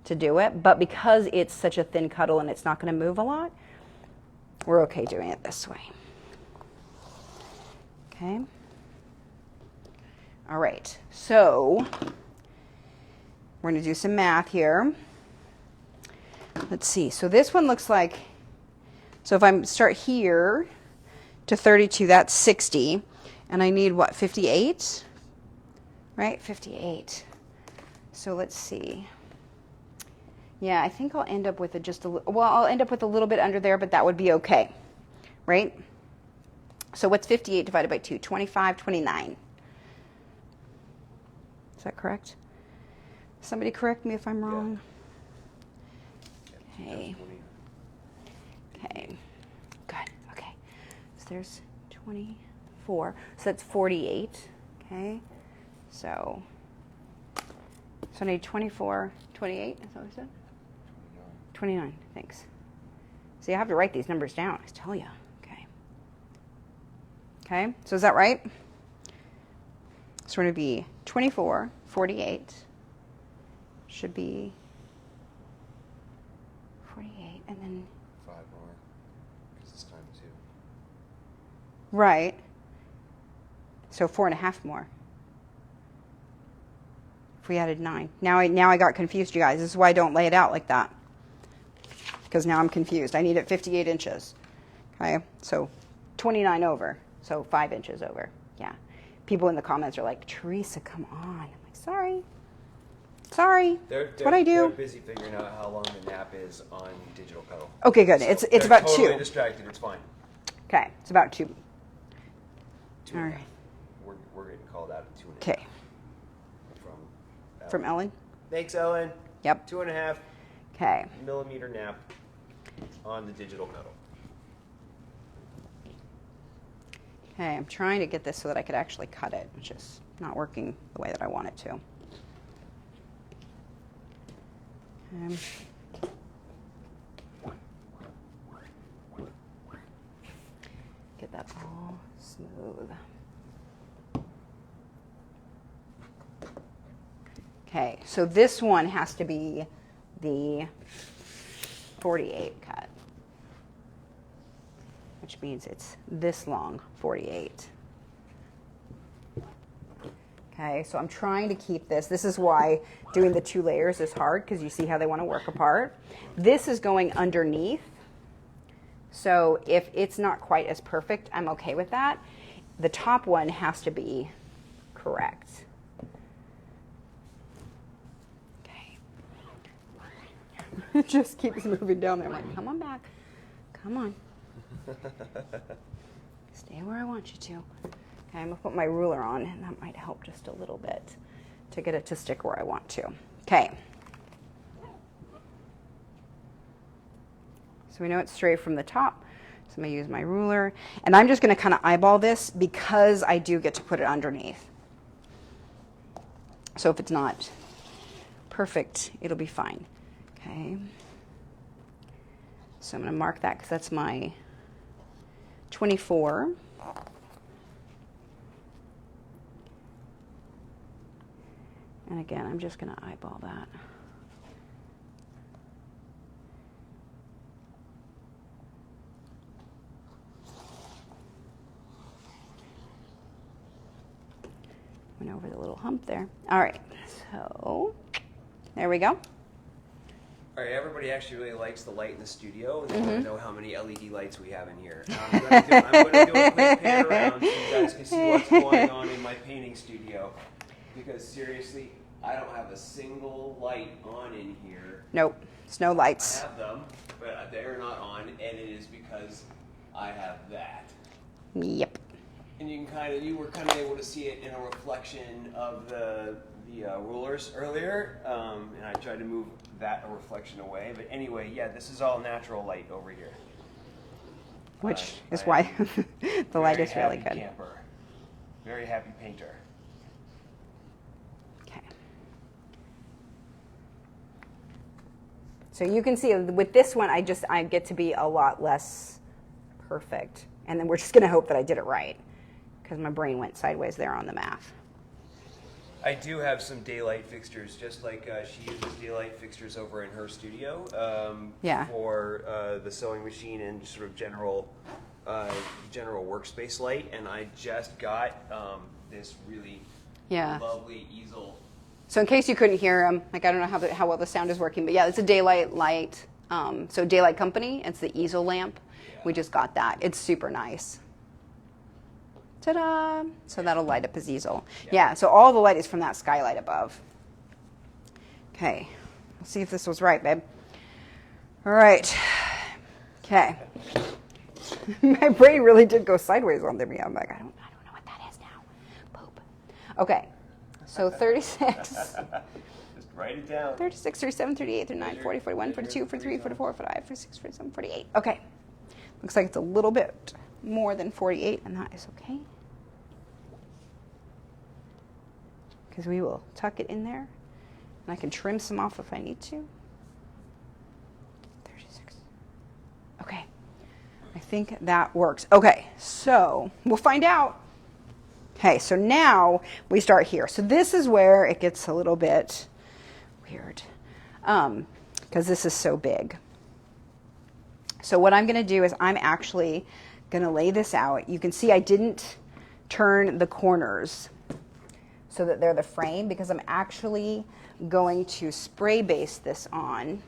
to do it, but because it's such a thin cuddle and it's not going to move a lot, we're okay doing it this way. Okay. All right, so we're going to do some math here. Let's see. So this one looks like, so if I start here to 32, that's 60. And I need what, 58? Right? 58. So let's see. Yeah, I think I'll end up with I'll end up with a little bit under there, but that would be okay. Right? So what's 58 divided by 2? 25, 29. Is that correct? Somebody correct me if I'm wrong. Yeah. Okay. Okay. Good. Okay. So there's 24. So that's 48. Okay. So I need 24, 28. Is that what I said? 29. Thanks. See, I have to write these numbers down. I tell you. Okay. Okay. So is that right? So we're going to be 24, 48. Should be 48, and then 5 more, because it's time 2. Right. So 4.5 more. If we added 9. Now I got confused, you guys. This is why I don't lay it out like that. Because now I'm confused. I need it 58 inches. Okay, so 29 over. So 5 inches over. Yeah. People in the comments are like, Teresa, come on. I'm like, sorry. Sorry. That's what I do. They're busy figuring out how long the nap is on Digital Cuddle. Okay, good. So it's about totally 2. Distracted. It's fine. Okay, it's about 2. 2.5. All right. We're getting called out at 2.5. Okay. From Ellen. Thanks, Ellen. Yep. 2.5. Okay. Millimeter nap on the Digital Cuddle. Okay, I'm trying to get this so that I could actually cut it, which is not working the way that I want it to. Get that all smooth. Okay, so this one has to be the 48 cut, which means it's this long, 48. Okay, so I'm trying to keep this. This is why doing the 2 layers is hard, because you see how they want to work apart. This is going underneath. So if it's not quite as perfect, I'm okay with that. The top one has to be correct. Okay. It just keeps moving down there. I'm like, come on back. Come on. Stay where I want you to. Okay, I'm going to put my ruler on, and that might help just a little bit to get it to stick where I want to. Okay. So we know it's straight from the top. So I'm going to use my ruler. And I'm just going to kind of eyeball this because I do get to put it underneath. So if it's not perfect, it'll be fine. Okay. So I'm going to mark that because that's my 24. And again, I'm just going to eyeball that. Went over the little hump there. All right, so there we go. All right, everybody actually really likes the light in the studio. They want to know how many LED lights we have in here. I'm going to do a quick pan around so you guys can see what's going on in my painting studio. Because seriously, I don't have a single light on in here. Nope, it's no lights. I have them, but they're not on, and it is because I have that. Yep. And you were kind of able to see it in a reflection of the rulers earlier, and I tried to move that reflection away. But anyway, yeah, this is all natural light over here. Which is why the light is really good. Camper. Very happy painter. Okay. So you can see with this one, I get to be a lot less perfect. And then we're just going to hope that I did it right, because my brain went sideways there on the math. I do have some daylight fixtures, just like she uses daylight fixtures over in her studio for the sewing machine and sort of general workspace light. And I just got this really lovely easel. So in case you couldn't hear him, like I don't know how well the sound is working, but yeah, it's a daylight light. So Daylight Company, it's the easel lamp. Yeah. We just got that. It's super nice. Ta-da! So that'll light up his easel. Yeah, so all the light is from that skylight above. Okay, we'll see if this was right, babe. All right. Okay. My brain really did go sideways on me. I'm like, I don't know what that is now. Poop. Okay, so 36. Just write it down. 36, 37, 38, 39, 40, 41, 42, 43, 44, 45, 46, 47, 48. Okay. Looks like it's a little bit more than 48, and that is okay. Because we will tuck it in there, and I can trim some off if I need to. 36. Okay. I think that works. Okay, so we'll find out. Okay, so now we start here. So this is where it gets a little bit weird, because this is so big. So what I'm going to do is I'm actually going to lay this out. You can see I didn't turn the corners so that they're the frame, because I'm actually going to spray base this on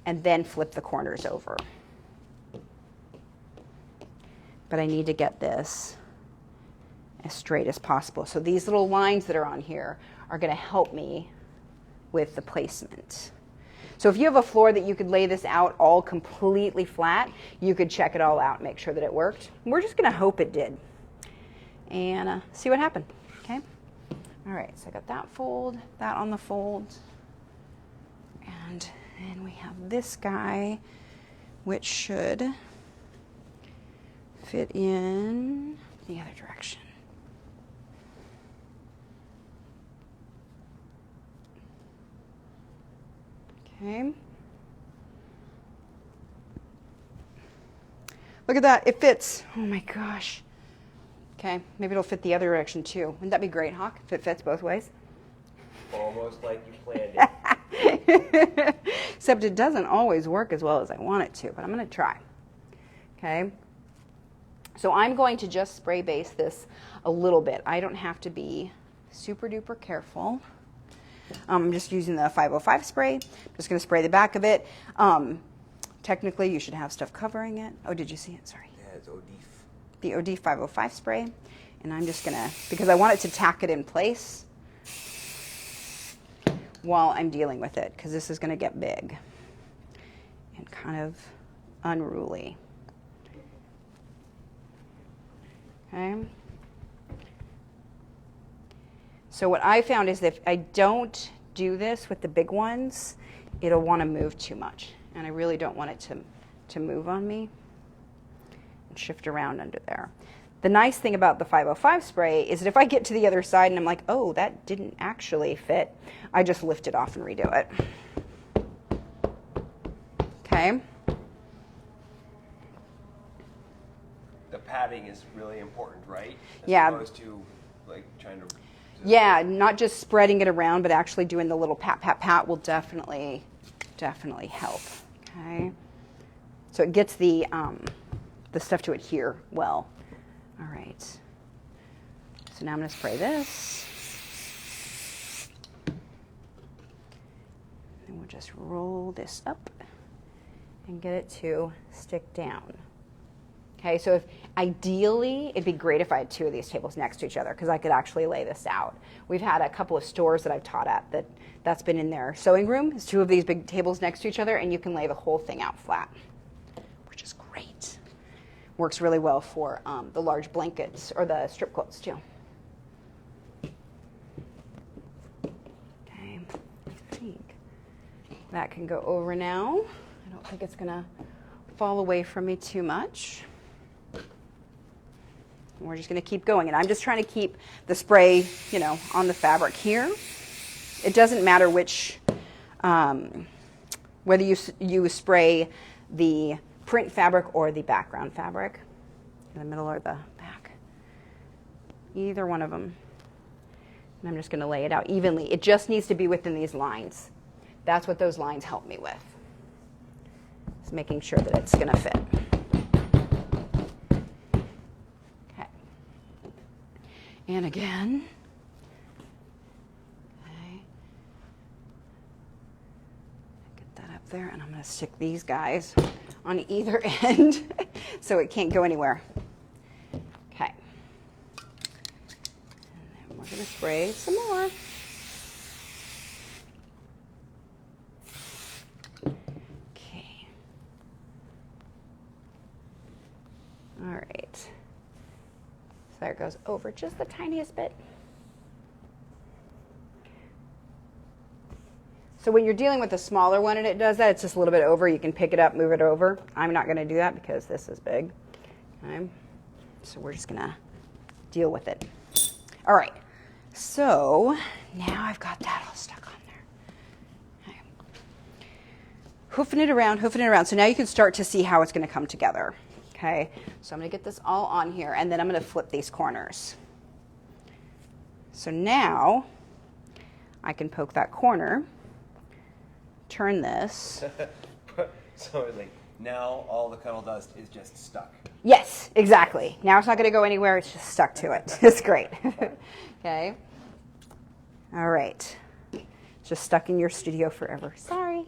and then flip the corners over. But I need to get this as straight as possible. So these little lines that are on here are going to help me with the placement. So if you have a floor that you could lay this out all completely flat, you could check it all out and make sure that it worked. We're just going to hope it did and see what happened. Okay. All right, so I got that fold, that on the fold, and then we have this guy, which should fit in the other direction. Okay. Look at that, it fits. Oh my gosh. Okay, maybe it'll fit the other direction too. Wouldn't that be great, Hawk, if it fits both ways? Almost like you planned it. Except it doesn't always work as well as I want it to, but I'm going to try. Okay. So I'm going to just spray base this a little bit. I don't have to be super duper careful. I'm just using the 505 spray. I'm just going to spray the back of it. Technically, you should have stuff covering it. Oh, did you see it? Sorry. Yeah, it's OD. The OD 505 spray. And I'm just going to, because I want it to tack it in place while I'm dealing with it, because this is going to get big and kind of unruly. Okay. So what I found is that if I don't do this with the big ones, it'll want to move too much. And I really don't want it to move on me and shift around under there. The nice thing about the 505 spray is that if I get to the other side and I'm like, oh, that didn't actually fit, I just lift it off and redo it. Okay. The padding is really important, right? As opposed to like trying to. Yeah, not just spreading it around, but actually doing the little pat, pat, pat will definitely help. Okay. So it gets the stuff to adhere well. All right. So now I'm going to spray this. And we'll just roll this up and get it to stick down. Okay, so if ideally, it'd be great if I had two of these tables next to each other, because I could actually lay this out. We've had a couple of stores that I've taught at that's been in their sewing room. It's two of these big tables next to each other, and you can lay the whole thing out flat, which is great. Works really well for the large blankets or the strip quilts too. Okay, I think that can go over now. I don't think it's gonna fall away from me too much. We're just going to keep going, and I'm just trying to keep the spray, on the fabric here. It doesn't matter which whether you spray the print fabric or the background fabric, in the middle or the back, either one of them. And I'm just going to lay it out evenly. It just needs to be within these lines. That's what those lines help me with. Just making sure that it's going to fit. Okay. And again. Okay. Get that up there, and I'm going to stick these guys on either end so it can't go anywhere. Okay. And then we're going to spray some more. Okay. All right. So there it goes over just the tiniest bit. So when you're dealing with a smaller one and it does that, it's just a little bit over. You can pick it up, move it over. I'm not going to do that because this is big. Okay. So we're just going to deal with it. All right. So now I've got that all stuck on there. Okay. Hoofing it around, hoofing it around. So now you can start to see how it's going to come together. Okay. So I'm going to get this all on here, and then I'm going to flip these corners. So now I can poke that corner. Turn this. So like now all the cuddle dust is just stuck. Yes, exactly. Now it's not going to go anywhere. It's just stuck to it. It's great. Okay. All right. It's just stuck in your studio forever. Sorry.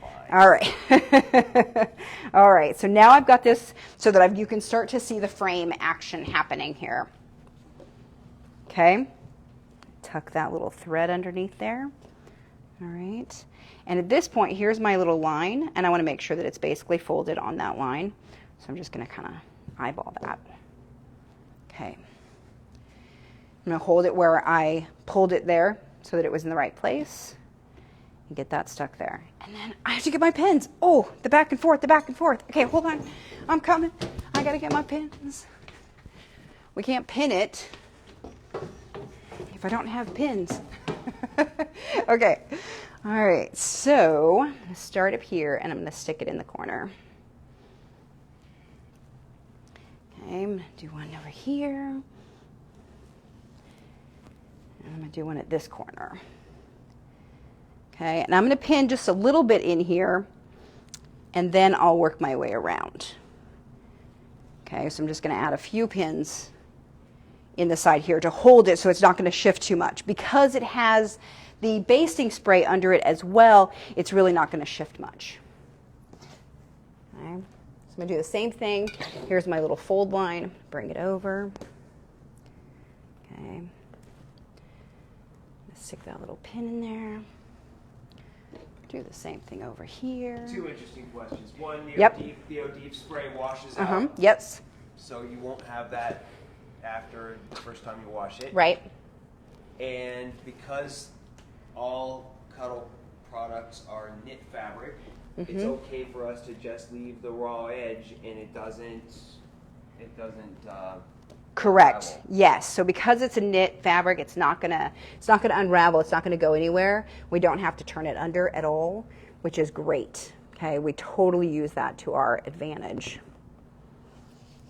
Fine. All right. All right. So now I've got this so that you can start to see the frame action happening here. Okay. Tuck that little thread underneath there. All right. And at this point, here's my little line, and I want to make sure that it's basically folded on that line. So I'm just going to kind of eyeball that. Okay. I'm going to hold it where I pulled it there so that it was in the right place and get that stuck there. And then I have to get my pins. Oh, the back and forth, the back and forth. Okay, hold on. I'm coming. I got to get my pins. We can't pin it if I don't have pins. Okay. All right, so I'm going to start up here, and I'm going to stick it in the corner. Okay, I'm going to do one over here. And I'm going to do one at this corner. Okay, and I'm going to pin just a little bit in here, and then I'll work my way around. Okay, so I'm just going to add a few pins in the side here to hold it so it's not going to shift too much. Because it has the basting spray under it as well, it's really not going to shift much. Okay. So I'm going to do the same thing. Here's my little fold line. Bring it over. Okay. Stick that little pin in there. Do the same thing over here. Two interesting questions. One, the Yep. OD spray washes out. Yes. So you won't have that after the first time you wash it. Right. And because all Cuddle products are knit fabric, it's okay for us to just leave the raw edge, and it doesn't Correct. unravel. Yes. So because it's a knit fabric, it's not gonna unravel. It's not gonna go anywhere. We don't have to turn it under at all, which is great. Okay. We totally use that to our advantage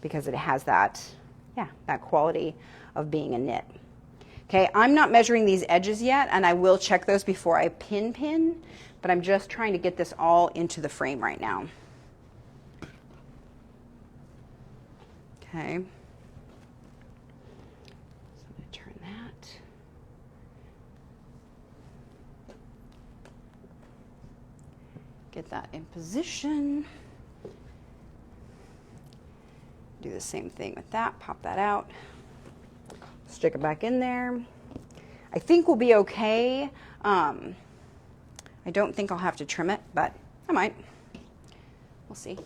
because it has that quality of being a knit. Okay, I'm not measuring these edges yet, and I will check those before I pin, but I'm just trying to get this all into the frame right now. Okay. So I'm going to turn that. Get that in position. Do the same thing with that, pop that out. Stick it back in there. I think we'll be okay. I don't think I'll have to trim it, but I might. We'll see.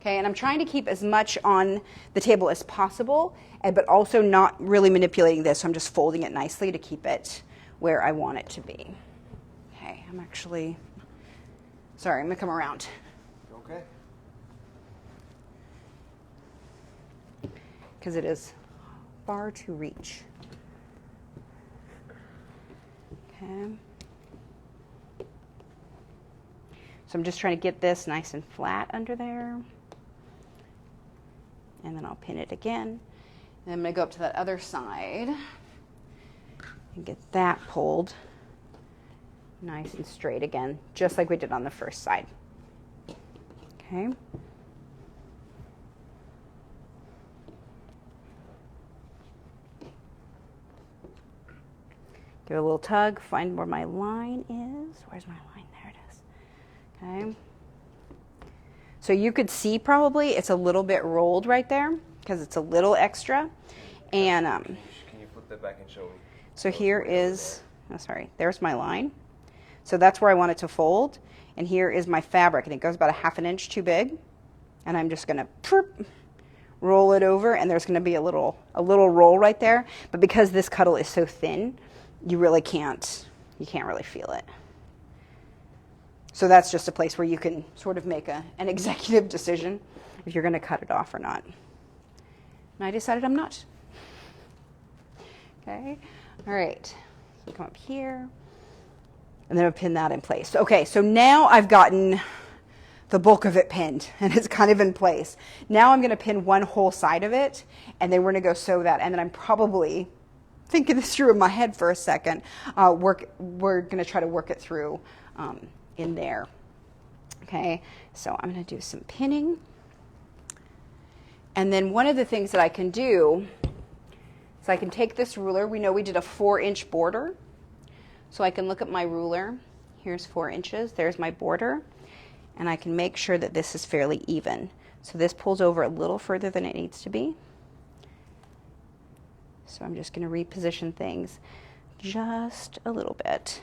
Okay, and I'm trying to keep as much on the table as possible, but also not really manipulating this. So I'm just folding it nicely to keep it where I want it to be. Okay, I'm actually, sorry, I'm gonna come around. Okay. Because it is far to reach. Okay. So I'm just trying to get this nice and flat under there. And then I'll pin it again. And I'm going to go up to that other side and get that pulled nice and straight again, just like we did on the first side. Okay. Give it a little tug, find where my line is. Where's my line? There it is. Okay. So you could see probably it's a little bit rolled right there because it's a little extra. And can you flip that back and show me? So here is, oh sorry, there's my line. So that's where I want it to fold. And here is my fabric, and it goes about a ½ inch too big. And I'm just gonna roll it over, and there's gonna be a little roll right there. But because this cuddle is so thin, you can't really feel it. So that's just a place where you can sort of make an executive decision if you're gonna cut it off or not. And I decided I'm not. Okay, all right, so come up here, and then I'll pin that in place. Okay, so now I've gotten the bulk of it pinned, and it's kind of in place. Now I'm gonna pin one whole side of it, and then we're gonna go sew that, and then I'm probably thinking this through in my head for a second. We're gonna try to work it through in there. Okay, so I'm gonna do some pinning. And then one of the things that I can do is I can take this ruler. We know we did a 4-inch border. So I can look at my ruler. Here's 4 inches, there's my border. And I can make sure that this is fairly even. So this pulls over a little further than it needs to be. So I'm just going to reposition things just a little bit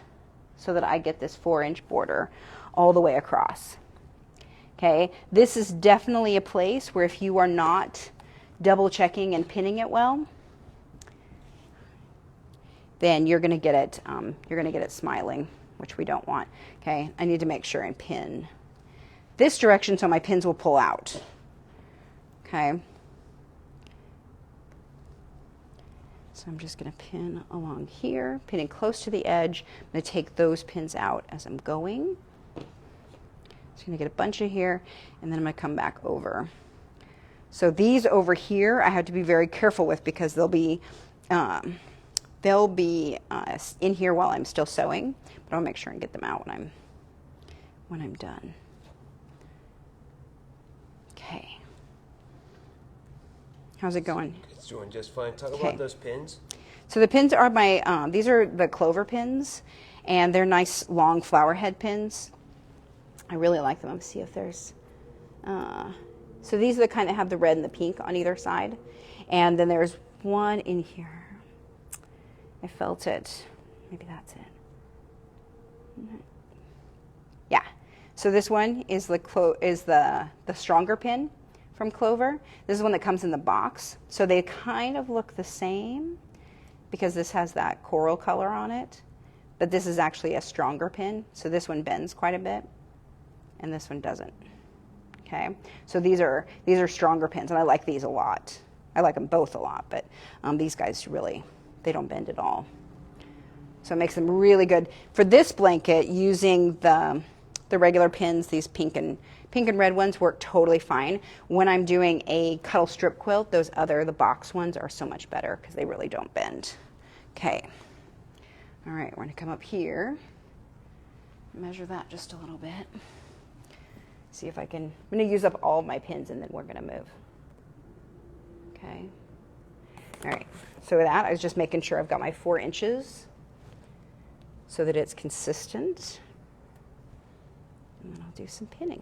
so that I get this 4-inch border all the way across. Okay, this is definitely a place where if you are not double checking and pinning it well, then you're going to get it smiling, which we don't want. Okay, I need to make sure and pin this direction so my pins will pull out. Okay. So I'm just going to pin along here, pinning close to the edge. I'm going to take those pins out as I'm going. So I'm going to get a bunch of here, and then I'm going to come back over. So these over here I have to be very careful with because they'll be in here while I'm still sewing, but I'll make sure and get them out when I'm done. Okay. How's it going? It's doing just fine. Talk about those pins. So the pins are my, these are the clover pins, and they're nice long flower head pins. I really like them. Let's see if there's, so these are the kind that have the red and the pink on either side. And then there's one in here. I felt it. Maybe that's it. Yeah. So this one is the stronger pin from Clover. This is one that comes in the box. So they kind of look the same because this has that coral color on it, but this is actually a stronger pin. So this one bends quite a bit and this one doesn't. Okay. So these are stronger pins, and I like these a lot. I like them both a lot, but these guys really, they don't bend at all. So it makes them really good. For this blanket, using the regular pins, these pink and red ones work totally fine. When I'm doing a cuddle strip quilt, the box ones are so much better because they really don't bend. Okay. All right, we're gonna come up here, measure that just a little bit. See if I can, I'm gonna use up all of my pins and then we're gonna move. Okay. All right, so with that, I was just making sure I've got my 4 inches so that it's consistent. And then I'll do some pinning.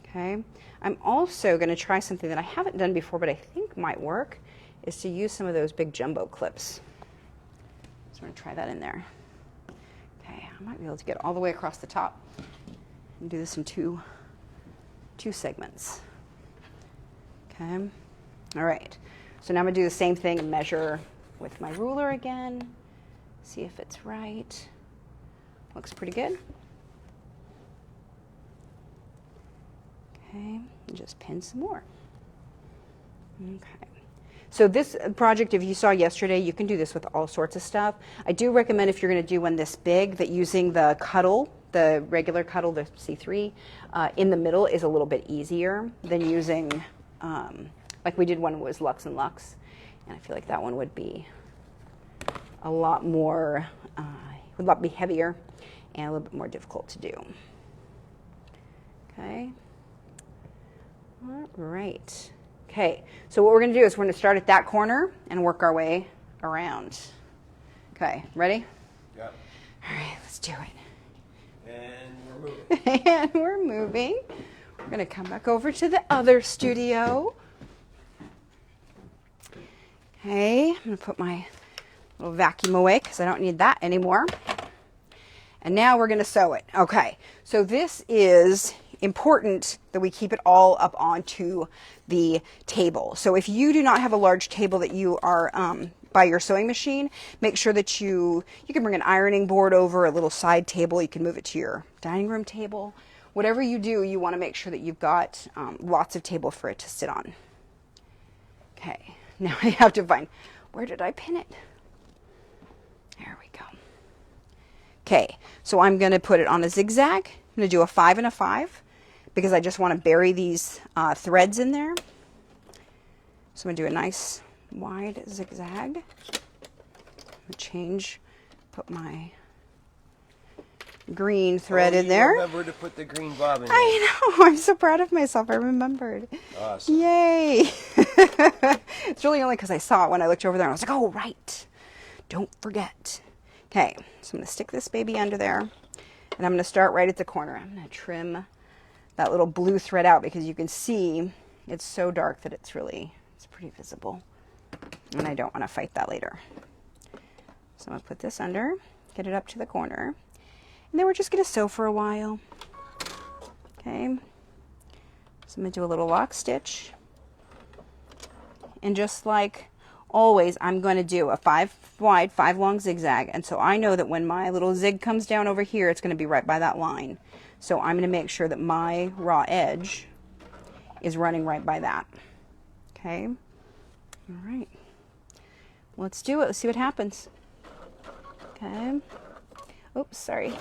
Okay, I'm also going to try something that I haven't done before, but I think might work, is to use some of those big jumbo clips. So I'm going to try that in there. Okay, I might be able to get all the way across the top and do this in two segments. Okay, all right. So now I'm going to do the same thing and measure with my ruler again, see if it's right. Looks pretty good. Okay, and just pin some more. Okay. So this project, if you saw yesterday, you can do this with all sorts of stuff. I do recommend if you're going to do one this big that using the Cuddle the regular Cuddle, the C3, in the middle is a little bit easier than using, like we did one was Luxe and Luxe, and I feel like that one would be a lot more, would a lot be heavier and a little bit more difficult to do. Okay. All right. Okay, so what we're going to do is we're going to start at that corner and work our way around. Okay, ready? Yeah. All right, let's do it. And we're moving. And we're moving. We're going to come back over to the other studio. Okay, I'm going to put my little vacuum away because I don't need that anymore. And now we're going to sew it. Okay, so this is important that we keep it all up onto the table. So if you do not have a large table that you are by your sewing machine, make sure that you can bring an ironing board over, a little side table. You can move it to your dining room table. Whatever you do, you want to make sure that you've got lots of table for it to sit on. Okay, now I have to find, where did I pin it? There we go. Okay, so I'm going to put it on a zigzag. I'm going to do a 5 and a 5 because I just want to bury these threads in there. So I'm going to do a nice wide zigzag. I'm going to change, put my green thread in there. Remember to put the green bobbin in. I know, I'm so proud of myself. I remembered. Awesome. Yay. It's really only because I saw it when I looked over there and I was like, oh, right. Don't forget. Okay, so I'm going to stick this baby under there, and I'm going to start right at the corner. I'm going to trim that little blue thread out because you can see it's so dark that it's pretty visible, and I don't want to fight that later. So I'm going to put this under, get it up to the corner, and then we're just going to sew for a while. Okay, so I'm going to do a little lock stitch, and just like always, I'm going to do a 5 wide, 5 long zigzag. And so I know that when my little zig comes down over here, it's going to be right by that line. So I'm going to make sure that my raw edge is running right by that. Okay. All right. Let's do it. Let's see what happens. Okay. Oops, sorry.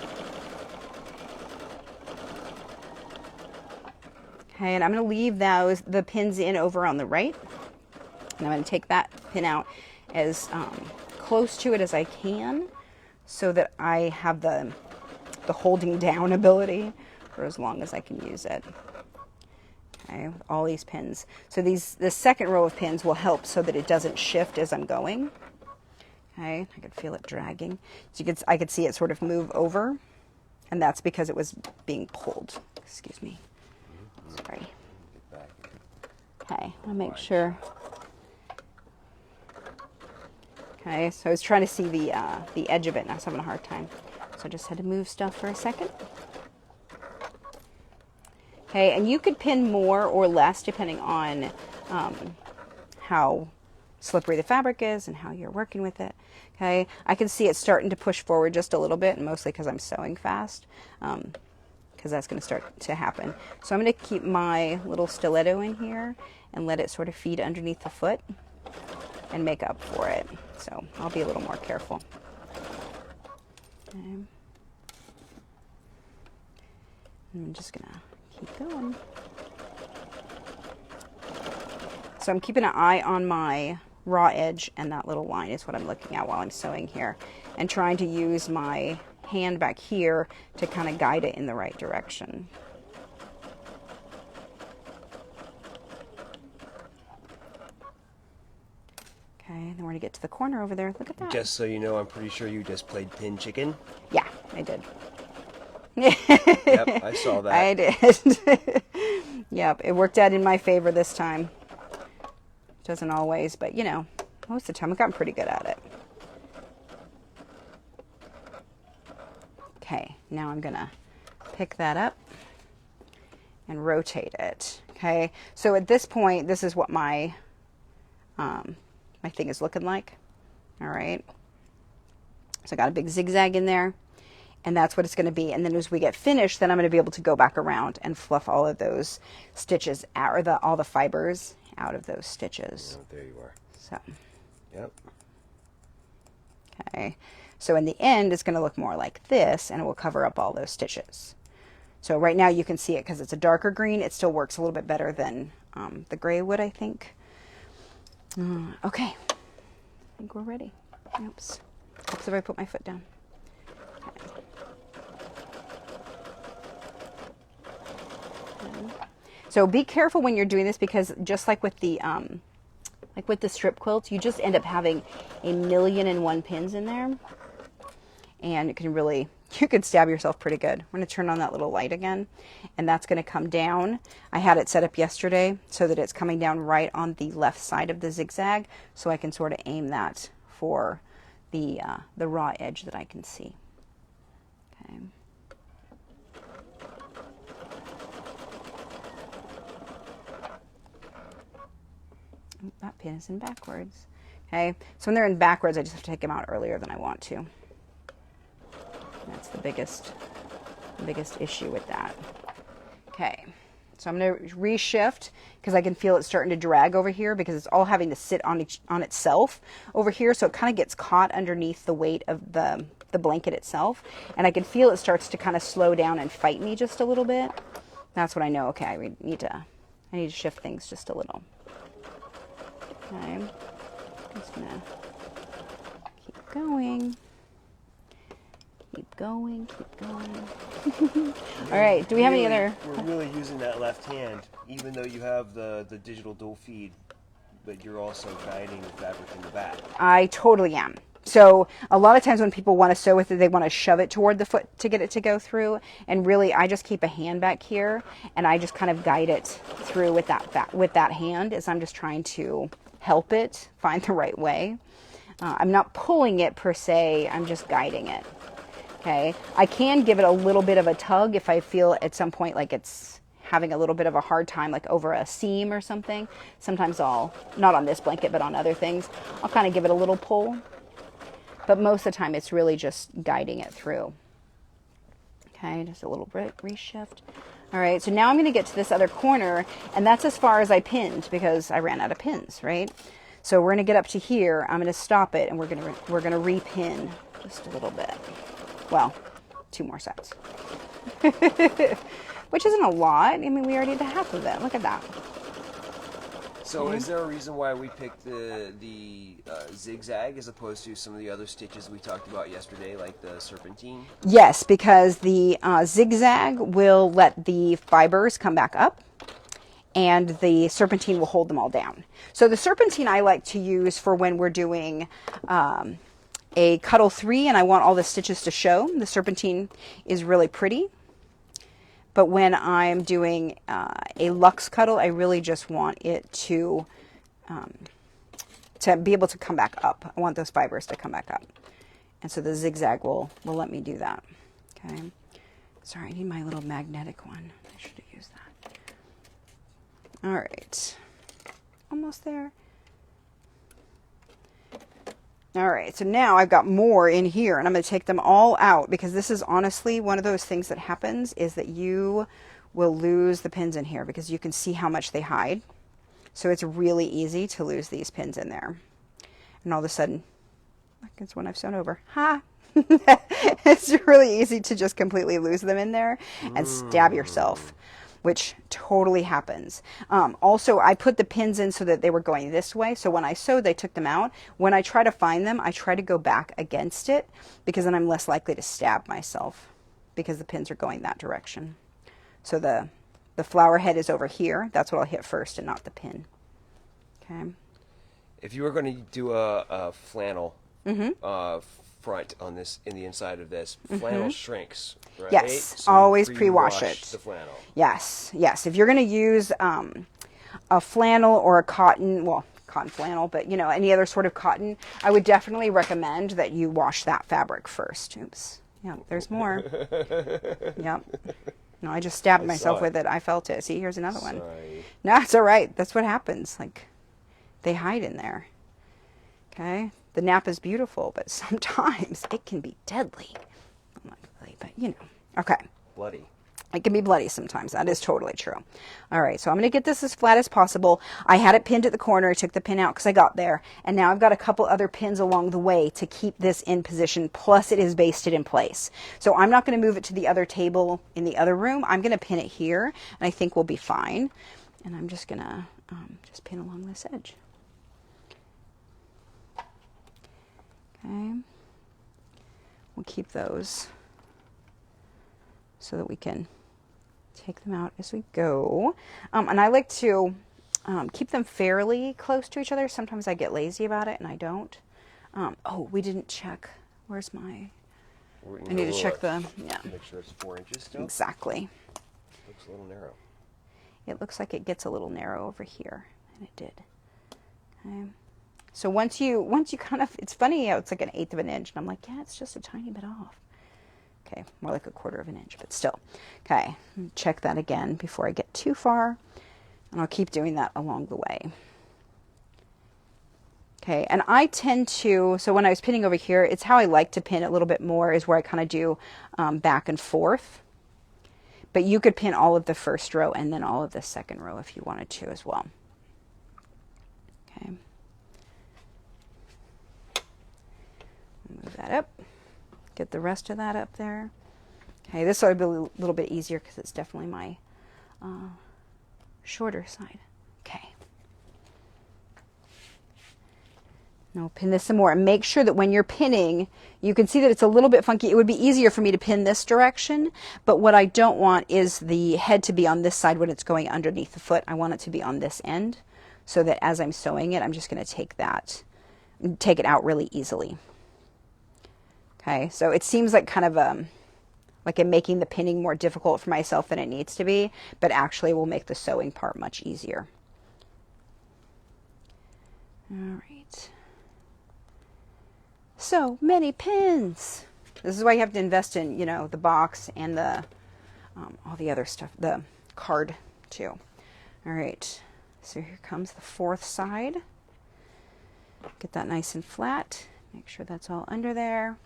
Okay, and I'm going to leave the pins in over on the right. And I'm going to take that pin out as close to it as I can so that I have the holding down ability for as long as I can use it. Okay, all these pins. So the second row of pins will help so that it doesn't shift as I'm going. Okay, I could feel it dragging. So I could see it sort of move over, and that's because it was being pulled. Excuse me. Sorry. Okay, I'll make sure. Okay, so I was trying to see the edge of it, and I was having a hard time. So I just had to move stuff for a second. Okay, and you could pin more or less depending on how slippery the fabric is and how you're working with it. Okay, I can see it starting to push forward just a little bit, mostly because I'm sewing fast, because that's going to start to happen. So I'm going to keep my little stiletto in here and let it sort of feed underneath the foot and make up for it. So I'll be a little more careful. Okay. I'm just gonna keep going. So I'm keeping an eye on my raw edge, and that little line is what I'm looking at while I'm sewing here, and trying to use my hand back here to kind of guide it in the right direction. Okay, then we're going to get to the corner over there. Look at that. Just so you know, I'm pretty sure you just played pin chicken. Yeah, I did. Yep, I saw that. I did. Yep, it worked out in my favor this time. Doesn't always, but you know, most of the time I've gotten pretty good at it. Okay, now I'm going to pick that up and rotate it. Okay, so at this point, this is what my my thing is looking like. All right. So I got a big zigzag in there, and that's what it's going to be. And then as we get finished, then I'm going to be able to go back around and fluff all of those stitches out, or all the fibers out of those stitches. Oh, there you are. So. Yep. Okay, so in the end, it's going to look more like this, and it will cover up all those stitches. So right now you can see it because it's a darker green. It still works a little bit better than the gray would, I think. Okay, I think we're ready. Oops. Oops, if I put my foot down. Okay. So be careful when you're doing this, because just like with the strip quilts, you just end up having 1,000,001 pins in there, and it can really, you could stab yourself pretty good. I'm going to turn on that little light again, and that's going to come down. I had it set up yesterday so that it's coming down right on the left side of the zigzag, so I can sort of aim that for the raw edge that I can see. Okay. That pin is in backwards. Okay, so when they're in backwards, I just have to take them out earlier than I want to. That's the biggest issue with that. Okay, so I'm going to reshift because I can feel it starting to drag over here, because it's all having to sit on itself over here, so it kind of gets caught underneath the weight of the blanket itself, and I can feel it starts to kind of slow down and fight me just a little bit. That's when I know, okay, I need to shift things just a little. Okay, I'm just gonna keep going. Keep going, keep going. All right, do we have any other? We're really using that left hand, even though you have the digital dual feed, but you're also guiding the fabric in the back. I totally am. So a lot of times when people want to sew with it, they want to shove it toward the foot to get it to go through. And really, I just keep a hand back here, and I just kind of guide it through with that hand, as I'm just trying to help it find the right way. I'm not pulling it per se, I'm just guiding it. Okay, I can give it a little bit of a tug if I feel at some point like it's having a little bit of a hard time, like over a seam or something. Sometimes I'll, not on this blanket, but on other things, I'll kind of give it a little pull. But most of the time it's really just guiding it through. Okay, just a little bit reshift. All right, so now I'm going to get to this other corner, and that's as far as I pinned because I ran out of pins, right? So we're going to get up to here. I'm going to stop it, and we're going to repin just a little bit. Well, 2 more sets, which isn't a lot. I mean, we already did half of it. Look at that. So is there a reason why we picked the zigzag as opposed to some of the other stitches we talked about yesterday, like the serpentine? Yes, because the zigzag will let the fibers come back up, and the serpentine will hold them all down. So the serpentine I like to use for when we're doing a Cuddle 3 and I want all the stitches to show. The serpentine is really pretty. But when I'm doing a luxe cuddle, I really just want it to be able to come back up. I want those fibers to come back up. And so the zigzag will let me do that. Okay. Sorry, I need my little magnetic one. I should have used that. All right. Almost there. All right, so now I've got more in here, and I'm going to take them all out, because this is honestly one of those things that happens, is that you will lose the pins in here because you can see how much they hide. So it's really easy to lose these pins in there. And all of a sudden, look, it's one I've sewn over. Ha! It's really easy to just completely lose them in there and stab yourself, which totally happens. Also, I put the pins in so that they were going this way. So when I sewed, they took them out. When I try to find them, I try to go back against it, because then I'm less likely to stab myself because the pins are going that direction. So the flower head is over here. That's what I'll hit first, and not the pin. Okay. If you were going to do a flannel front on this, in the inside of this, flannel shrinks, right? Yes, so always pre-wash it. The flannel. Yes, yes. If you're going to use a flannel or a cotton, well, cotton flannel, but you know, any other sort of cotton, I would definitely recommend that you wash that fabric first. Oops. Yeah, there's more. Yep. No, I just stabbed myself with it. I felt it. See, here's another one. Sorry. No, it's all right. That's what happens. Like, they hide in there. Okay. The nap is beautiful, but sometimes it can be deadly. Not really, but you know. Okay. Bloody. It can be bloody sometimes. That is totally true. All right, so I'm going to get this as flat as possible. I had it pinned at the corner. I took the pin out because I got there. And now I've got a couple other pins along the way to keep this in position. Plus it is basted in place. So I'm not going to move it to the other table in the other room. I'm going to pin it here, and I think we'll be fine. And I'm just going to just pin along this edge. Okay. We'll keep those so that we can take them out as we go. And I like to keep them fairly close to each other. Sometimes I get lazy about it and I don't. Oh, we didn't check. Where's my... I need to check the... Yeah. Make sure it's 4 inches still. Exactly. Looks a little narrow. It looks like it gets a little narrow over here. And it did. Okay. So once you kind of... It's funny how it's like 1/8 of an inch. And I'm like, yeah, it's just a tiny bit off. Okay, more like 1/4 of an inch, but still. Okay, check that again before I get too far, and I'll keep doing that along the way. Okay, and I tend to, so when I was pinning over here, it's how I like to pin a little bit more, is where I kind of do back and forth. But you could pin all of the first row and then all of the second row if you wanted to as well. Okay. Move that up. Get the rest of that up there. Okay, this will be a little bit easier because it's definitely my shorter side. Okay. Now pin this some more and make sure that when you're pinning, you can see that it's a little bit funky. It would be easier for me to pin this direction, but what I don't want is the head to be on this side when it's going underneath the foot. I want it to be on this end so that as I'm sewing it, I'm just going to take it out really easily. Okay, so it seems like kind of like I'm making the pinning more difficult for myself than it needs to be, but actually will make the sewing part much easier. All right. So many pins. This is why you have to invest in, you know, the box and the all the other stuff, the card too. All right, so here comes the 4th side. Get that nice and flat. Make sure that's all under there.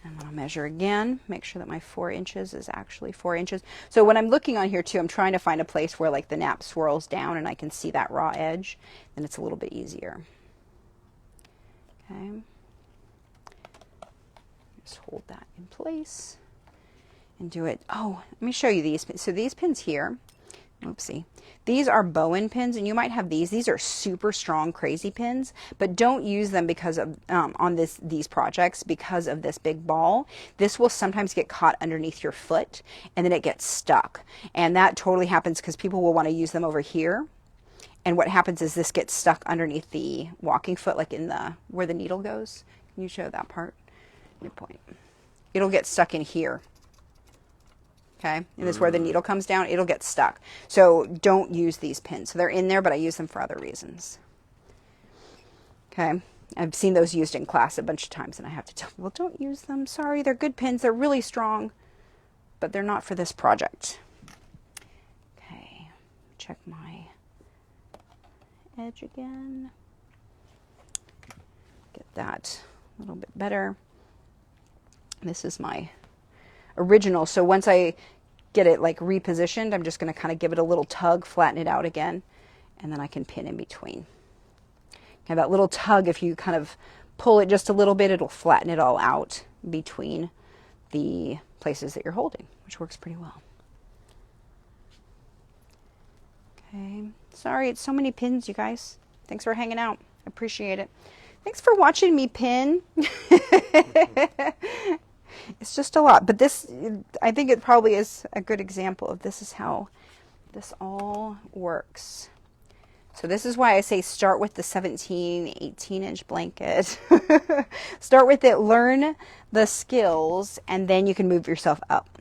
And then I'll measure again, make sure that my 4 inches is actually 4 inches. So when I'm looking on here too, I'm trying to find a place where like the nap swirls down and I can see that raw edge, and it's a little bit easier. Okay. Just hold that in place and do it. Oh, let me show you these. So these pins here, oopsie, these are Bowen pins, and you might have these. These are super strong, crazy pins, but don't use them because of on these projects because of this big ball. This will sometimes get caught underneath your foot, and then it gets stuck. And that totally happens because people will want to use them over here. And what happens is this gets stuck underneath the walking foot, like in the where the needle goes. Can you show that part? Good point. It'll get stuck in here. Okay, and this is where the needle comes down. It'll get stuck. So don't use these pins. So they're in there, but I use them for other reasons. Okay, I've seen those used in class a bunch of times, and I have to tell people, don't use them. Sorry, they're good pins. They're really strong, but they're not for this project. Okay, check my edge again. Get that a little bit better. This is my original, so once I get it like repositioned, I'm just going to kind of give it a little tug, flatten it out again, and then I can pin in between. Okay, that little tug, if you kind of pull it just a little bit, it'll flatten it all out between the places that you're holding, which works pretty well. Okay, sorry it's so many pins, you guys. Thanks for hanging out. I appreciate it. Thanks for watching me pin. It's just a lot, but this, I think it probably is a good example of this is how this all works. So this is why I say start with the 17, 18-inch blanket. Start with it, learn the skills, and then you can move yourself up.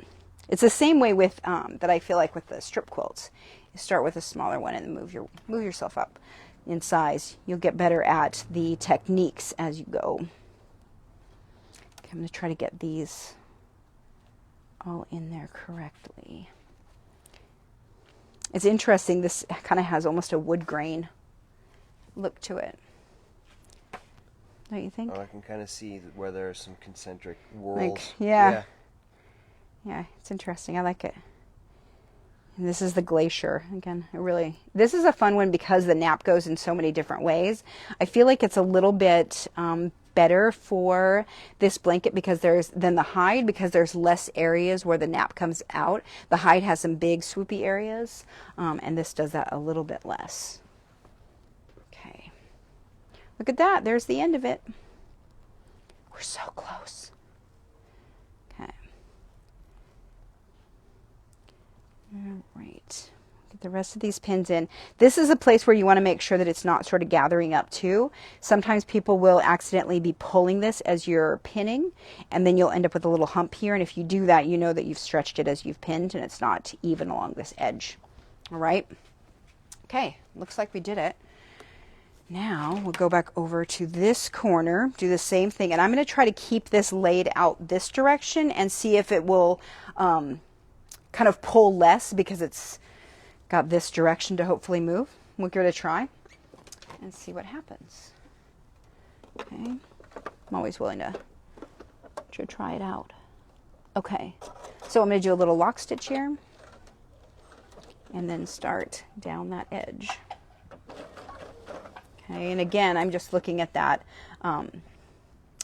It's the same way with that I feel like with the strip quilts. You start with a smaller one and then move yourself up in size. You'll get better at the techniques as you go. I'm going to try to get these all in there correctly. It's interesting, this kind of has almost a wood grain look to it. Don't you think? Oh, I can kind of see where there are some concentric whorls. Like, yeah. Yeah, it's interesting. I like it. And this is the Glacier. Again, this is a fun one because the nap goes in so many different ways. I feel like it's a little bit better for this blanket than the hide, because there's less areas where the nap comes out. The hide has some big swoopy areas, and this does that a little bit less. Okay. Look at that. There's the end of it. We're so close. Okay. All right. Get the rest of these pins in. This is a place where you want to make sure that it's not sort of gathering up too. Sometimes people will accidentally be pulling this as you're pinning, and then you'll end up with a little hump here. And if you do that, you know that you've stretched it as you've pinned and it's not even along this edge. All right. Okay. Looks like we did it. Now we'll go back over to this corner, do the same thing, and I'm going to try to keep this laid out this direction and see if it will kind of pull less, because it's got this direction to hopefully move. We'll give it a try and see what happens. Okay, I'm always willing to try it out. Okay, so I'm going to do a little lock stitch here and then start down that edge. Okay, and again, I'm just looking at that. I'm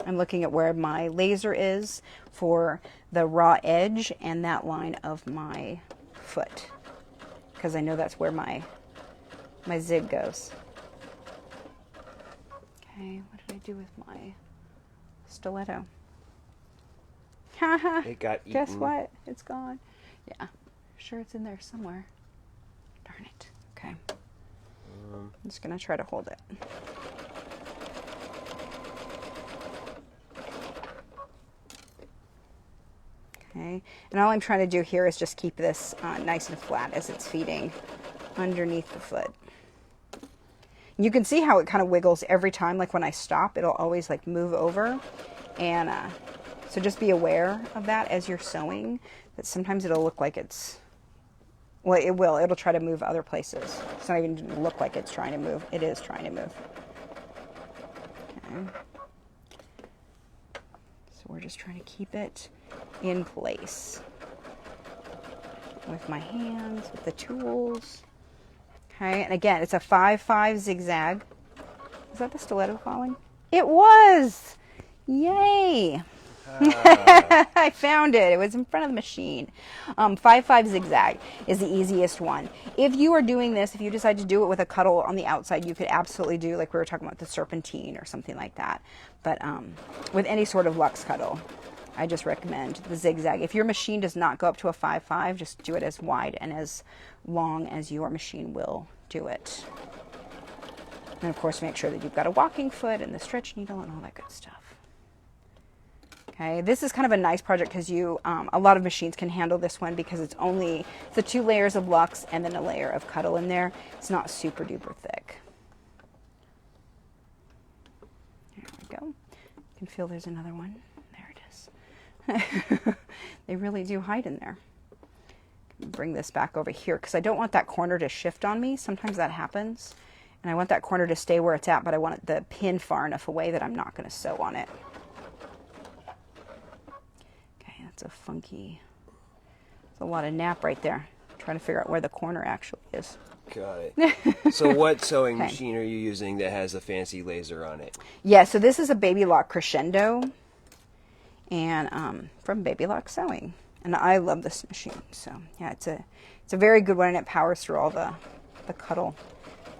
looking at where my laser is for the raw edge and that line of my foot, because I know that's where my zig goes. Okay, what did I do with my stiletto? It got eaten. Guess what? It's gone. Yeah, I'm sure it's in there somewhere. Darn it. Okay. I'm just going to try to hold it. Okay, and all I'm trying to do here is just keep this nice and flat as it's feeding underneath the foot. You can see how it kind of wiggles every time. Like when I stop, it'll always like move over. And so just be aware of that as you're sewing, that sometimes it'll look like it's, well, it will. It'll try to move other places. It's not even going to look like it's trying to move. It is trying to move. Okay. So we're just trying to keep it in place with my hands, with the tools. Okay, and again, it's a 5-5 zigzag. Is that the stiletto falling? It was! Yay! I found it. It was in front of the machine. 5-5 zigzag is the easiest one. If you are doing this, if you decide to do it with a cuddle on the outside, you could absolutely do, like we were talking about, the serpentine or something like that. But with any sort of luxe cuddle, I just recommend the zigzag. If your machine does not go up to a 5-5, just do it as wide and as long as your machine will do it. And of course, make sure that you've got a walking foot and the stretch needle and all that good stuff. Okay, this is kind of a nice project because a lot of machines can handle this one because it's the 2 layers of luxe and then a layer of cuddle in there. It's not super duper thick. There we go. You can feel there's another one. There it is. They really do hide in there. Bring this back over here because I don't want that corner to shift on me. Sometimes that happens. And I want that corner to stay where it's at, but I want the pin far enough away that I'm not going to sew on it. It's a lot of nap right there. I'm trying to figure out where the corner actually is. Got it. So what sewing machine are you using that has a fancy laser on it? Yeah, so this is a Baby Lock Crescendo, and from Baby Lock Sewing. And I love this machine. So yeah, it's a very good one, and it powers through all the cuddle,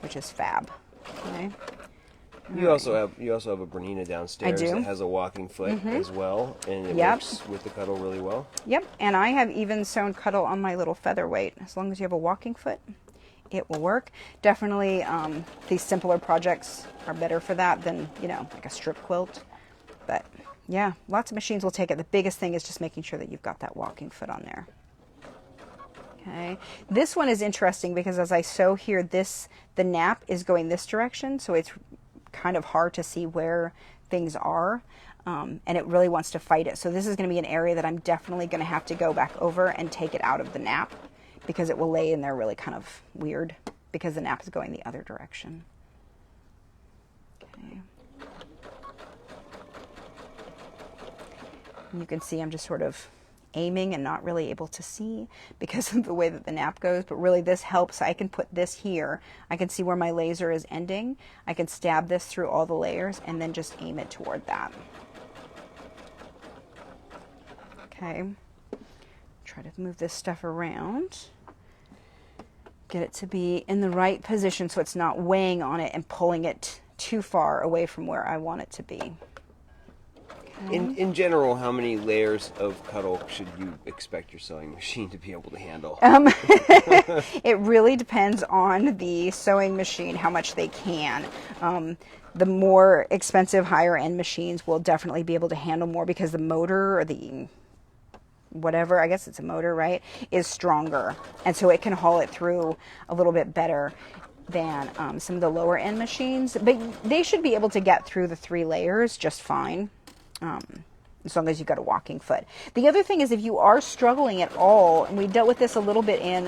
which is fab. Okay. You also have a Bernina downstairs that has a walking foot as well, and it works with the cuddle really well. Yep, and I have even sewn cuddle on my little featherweight. As long as you have a walking foot, it will work. Definitely, these simpler projects are better for that than, like a strip quilt. But yeah, lots of machines will take it. The biggest thing is just making sure that you've got that walking foot on there. Okay, this one is interesting because as I sew here, the nap is going this direction, so it's kind of hard to see where things are, and it really wants to fight it. So this is going to be an area that I'm definitely going to have to go back over and take it out of the nap because it will lay in there really kind of weird because the nap is going the other direction. Okay. And you can see I'm just sort of aiming and not really able to see because of the way that the nap goes, but really this helps. I can put this here. I can see where my laser is ending. I can stab this through all the layers and then just aim it toward that. Okay. Try to move this stuff around. Get it to be in the right position so it's not weighing on it and pulling it too far away from where I want it to be. In general, how many layers of Cuddle should you expect your sewing machine to be able to handle? It really depends on the sewing machine, how much they can. The more expensive, higher end machines will definitely be able to handle more because the motor or the whatever, I guess it's a motor, right, is stronger. And so it can haul it through a little bit better than some of the lower end machines. But they should be able to get through the 3 layers just fine. As long as you've got a walking foot. The other thing is if you are struggling at all, and we dealt with this a little bit in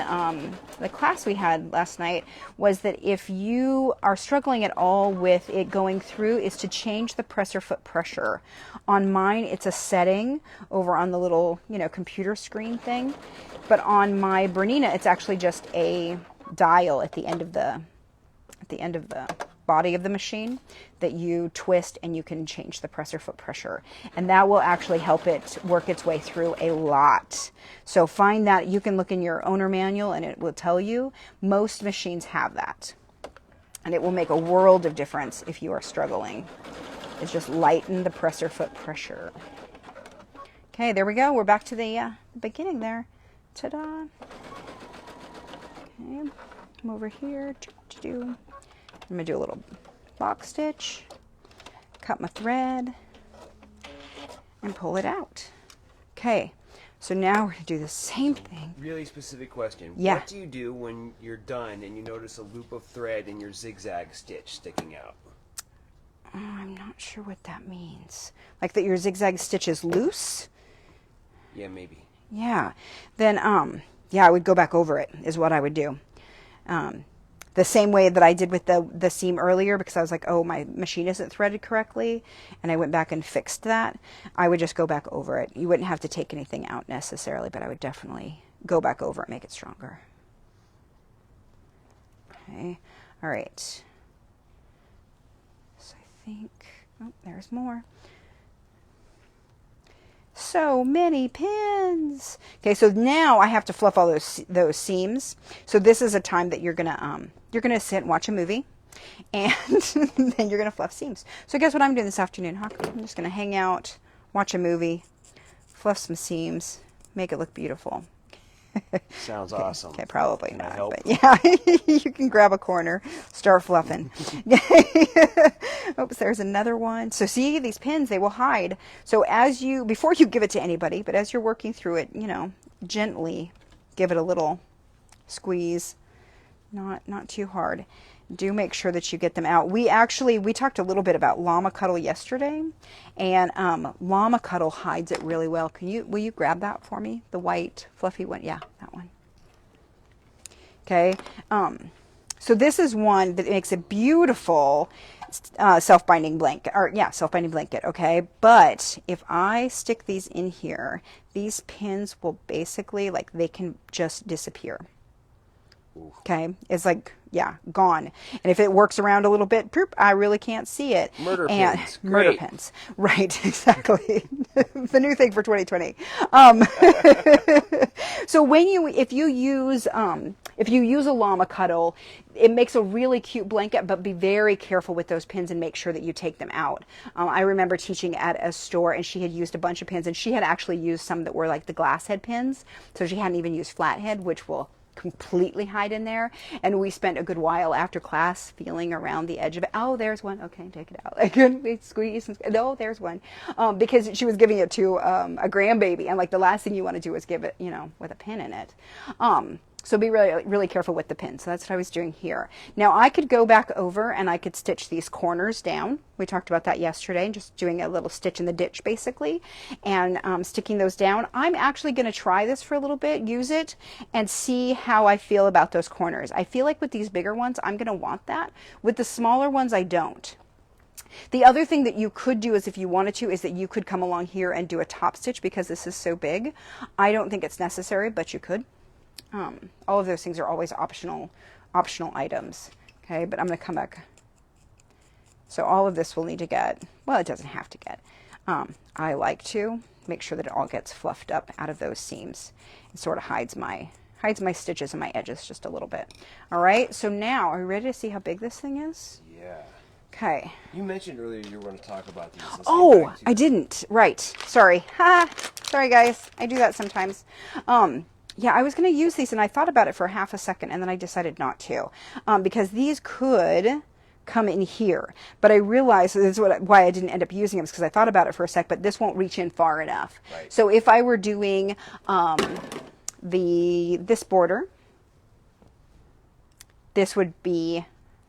the class we had last night, was that if you are struggling at all with it going through, is to change the presser foot pressure. On mine, it's a setting over on the little, computer screen thing. But on my Bernina, it's actually just a dial at the end of the body of the machine that you twist, and you can change the presser foot pressure, and that will actually help it work its way through a lot. So find that. You can look in your owner manual and it will tell you. Most machines have that, and it will make a world of difference if you are struggling. It's just lighten the presser foot pressure. Okay, there we go. We're back to the beginning there. Ta-da. Okay, come over here. I'm going to do a little box stitch, cut my thread, and pull it out. Okay, so now we're going to do the same thing. Really specific question. Yeah. What do you do when you're done and you notice a loop of thread in your zigzag stitch sticking out? Oh, I'm not sure what that means. Like that your zigzag stitch is loose? Yeah, maybe. Yeah. Then, yeah, I would go back over it is what I would do. The same way that I did with the seam earlier, because I was like, oh, my machine isn't threaded correctly, and I went back and fixed that. I would just go back over it. You wouldn't have to take anything out necessarily, but I would definitely go back over it, make it stronger. Okay, all right. So I think, oh, there's more. So many pins. Okay, so now I have to fluff all those seams. So this is a time that you're gonna sit and watch a movie, and then you're gonna fluff seams. So guess what I'm doing this afternoon, huh? I'm just gonna hang out, watch a movie, fluff some seams, make it look beautiful. Sounds awesome. Okay, probably Can I not, help? but yeah, you can grab a corner, start fluffing. Oops, there's another one. So see, these pins, they will hide. So before you give it to anybody, but as you're working through it, gently give it a little squeeze, not too hard. Do make sure that you get them out. We talked a little bit about Llama Cuddle yesterday, and Llama Cuddle hides it really well. Will you grab that for me? The white fluffy one? Yeah, that one. Okay. So this is one that makes a beautiful self-binding blanket, self-binding blanket. Okay. But if I stick these in here, these pins will basically, they can just disappear. Okay, it's like, yeah, gone. And if it works around a little bit, I really can't see it. Murder pins. Murder pins. Right, exactly. The new thing for 2020. So if you use a Llama Cuddle, it makes a really cute blanket, but be very careful with those pins and make sure that you take them out. I remember teaching at a store, and she had used a bunch of pins, and she had actually used some that were like the glass head pins. So she hadn't even used flathead, which will completely hide in there. And we spent a good while after class feeling around the edge of it. Oh, there's one. Okay, take it out. I couldn't squeeze. No, there's one. Because she was giving it to a grandbaby, and the last thing you want to do is give it, with a pin in it. So be really, really careful with the pins. So that's what I was doing here. Now I could go back over and I could stitch these corners down. We talked about that yesterday, just doing a little stitch in the ditch basically, and sticking those down. I'm actually going to try this for a little bit, use it, and see how I feel about those corners. I feel like with these bigger ones, I'm going to want that. With the smaller ones, I don't. The other thing that you could do is if you wanted to, is that you could come along here and do a top stitch because this is so big. I don't think it's necessary, but you could. All of those things are always optional items. Okay, but I'm going to come back. So all of this will need to get, well, it doesn't have to get. I like to make sure that it all gets fluffed up out of those seams. It sort of hides my stitches and my edges just a little bit. All right, so now, are you ready to see how big this thing is? Yeah. Okay. You mentioned earlier you were going to talk about these. Oh, I didn't. Right. Sorry. Ha. Sorry, guys. I do that sometimes. Yeah, I was going to use these, and I thought about it for half a second, and then I decided not to, because these could come in here. But I realized this is why I didn't end up using them, because I thought about it for a sec, but this won't reach in far enough. Right. So if I were doing this border, this would be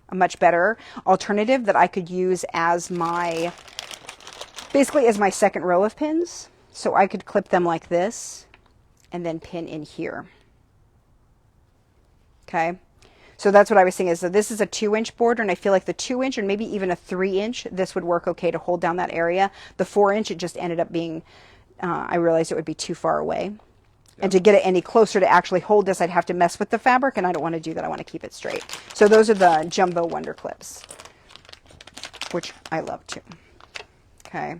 a much better alternative that I could use as my, basically as my second row of pins. So I could clip them like this and then pin in here. Okay. So that's what I was saying is that this is a 2-inch border, and I feel like the 2-inch and maybe even a 3-inch, this would work okay to hold down that area. The 4-inch, it just ended up being, I realized it would be too far away. Yep. And to get it any closer to actually hold this, I'd have to mess with the fabric, and I don't want to do that. I want to keep it straight. So those are the jumbo wonder clips, which I love too. Okay.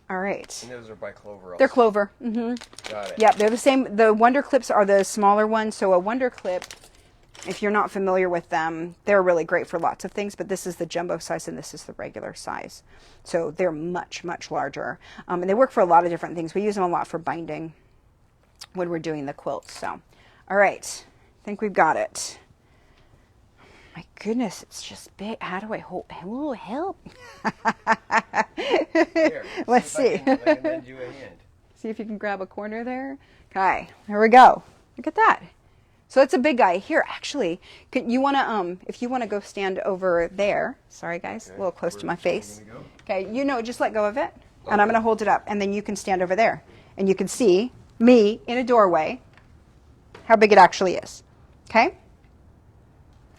All right. And those are by Clover also. They're Clover. Mm-hmm. Got it. Yep, they're the same. The wonder clips are the smaller ones. So a wonder clip, if you're not familiar with them, they're really great for lots of things, but this is the jumbo size and this is the regular size. So they're much, much larger. And they work for a lot of different things. We use them a lot for binding when we're doing the quilts. So, all right, I think we've got it. My goodness, it's just big. How do I hold? Oh, help. Here, Let's see. I can lend you a hand. See if you can grab a corner there. Okay, here we go. Look at that. So it's a big guy. Here, actually, you want to, if you want to go stand over there. Sorry, guys, Okay. a little close to my face. Go? Okay, just let go of it. And I'm going to hold it up. And then you can stand over there. And you can see me in a doorway, how big it actually is. Okay?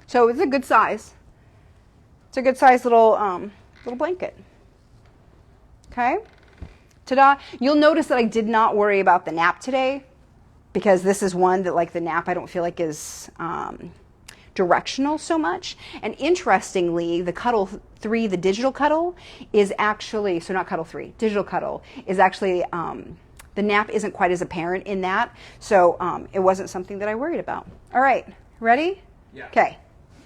So it's a good size. It's a good size little blanket. Okay? Ta-da. You'll notice that I did not worry about the nap today, because this is one that, like, the nap I don't feel like is directional so much. And interestingly, the Cuddle 3, the digital Cuddle, is actually, so not Cuddle 3, digital Cuddle is actually, the nap isn't quite as apparent in that. So it wasn't something that I worried about. All right, ready? Yeah. Okay.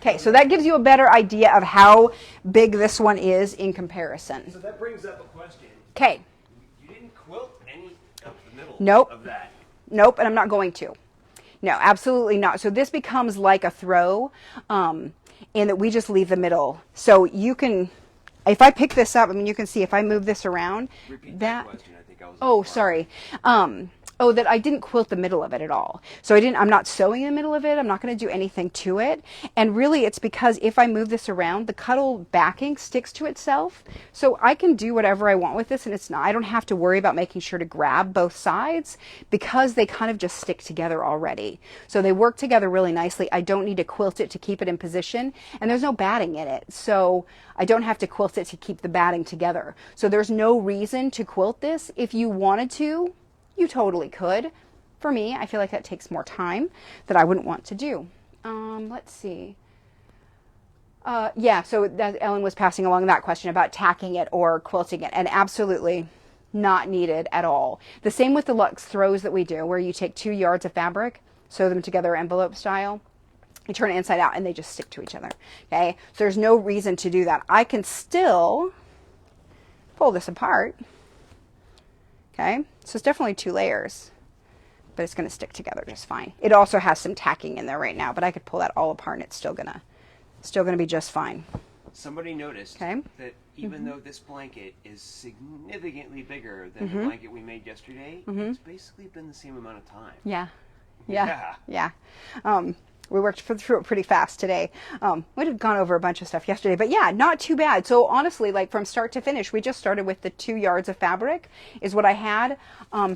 Okay, so that gives you a better idea of how big this one is in comparison. So that brings up a question. Okay. You didn't quilt any of the middle Nope. of that. Nope, and I'm not going to. No, absolutely not. So this becomes like a throw, in that we just leave the middle. So you can, if I pick this up, I mean, you can see if I move this around. Repeat that question. I think I was. Oh, sorry. That I didn't quilt the middle of it at all. So I'm not sewing in the middle of it. I'm not going to do anything to it. And really it's because if I move this around, the Cuddle backing sticks to itself. So I can do whatever I want with this, and I don't have to worry about making sure to grab both sides because they kind of just stick together already. So they work together really nicely. I don't need to quilt it to keep it in position, and there's no batting in it. So I don't have to quilt it to keep the batting together. So there's no reason to quilt this. If you wanted to, you totally could. For me, I feel like that takes more time that I wouldn't want to do. Let's see. Yeah, so that Ellen was passing along that question about tacking it or quilting it, and absolutely not needed at all. The same with the luxe throws that we do, where you take 2 yards of fabric, sew them together envelope style, you turn it inside out, and they just stick to each other. Okay, so there's no reason to do that. I can still pull this apart. Okay, so it's definitely 2 layers, but it's going to stick together just fine. It also has some tacking in there right now, but I could pull that all apart and it's still gonna be just fine. Somebody noticed that even though this blanket is significantly bigger than the blanket we made yesterday, it's basically been the same amount of time. Yeah. We worked through it pretty fast today. We had gone over a bunch of stuff yesterday, but yeah, not too bad. So honestly, like from start to finish, we just started with the 2 yards of fabric is what I had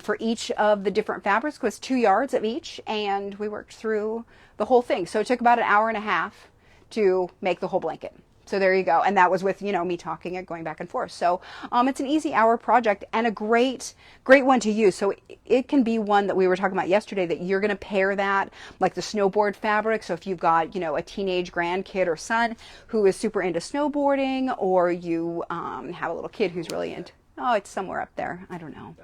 for each of the different fabrics, was 2 yards of each, and we worked through the whole thing. So it took about an hour and a half to make the whole blanket. So there you go. And that was with, you know, me talking and going back and forth. So it's an easy hour project and a great one to use. So it can be one that we were talking about yesterday that you're going to pair that like the snowboard fabric. So if you've got, you know, a teenage grandkid or son who is super into snowboarding, or you have a little kid who's really into, oh, it's somewhere up there. I don't know.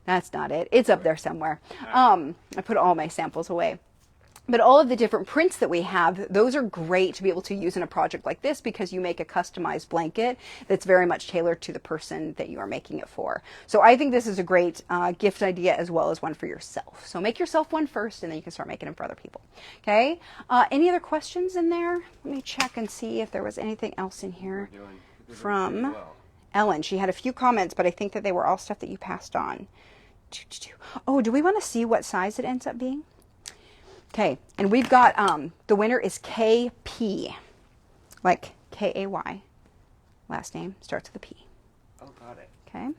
That's not it. It's up there somewhere. I put all my samples away. But all of the different prints that we have, those are great to be able to use in a project like this, because you make a customized blanket that's very much tailored to the person that you are making it for. So I think this is a great gift idea, as well as one for yourself. So make yourself one first, and then you can start making them for other people. Okay? Any other questions in there? Let me check and see if there was anything else in here from Ellen. She had a few comments, but I think that they were all stuff that you passed on. Oh, do we want to see what size it ends up being? Okay, and we've got, the winner is KP, like K-A-Y, last name, starts with a P. Oh, got it. Okay,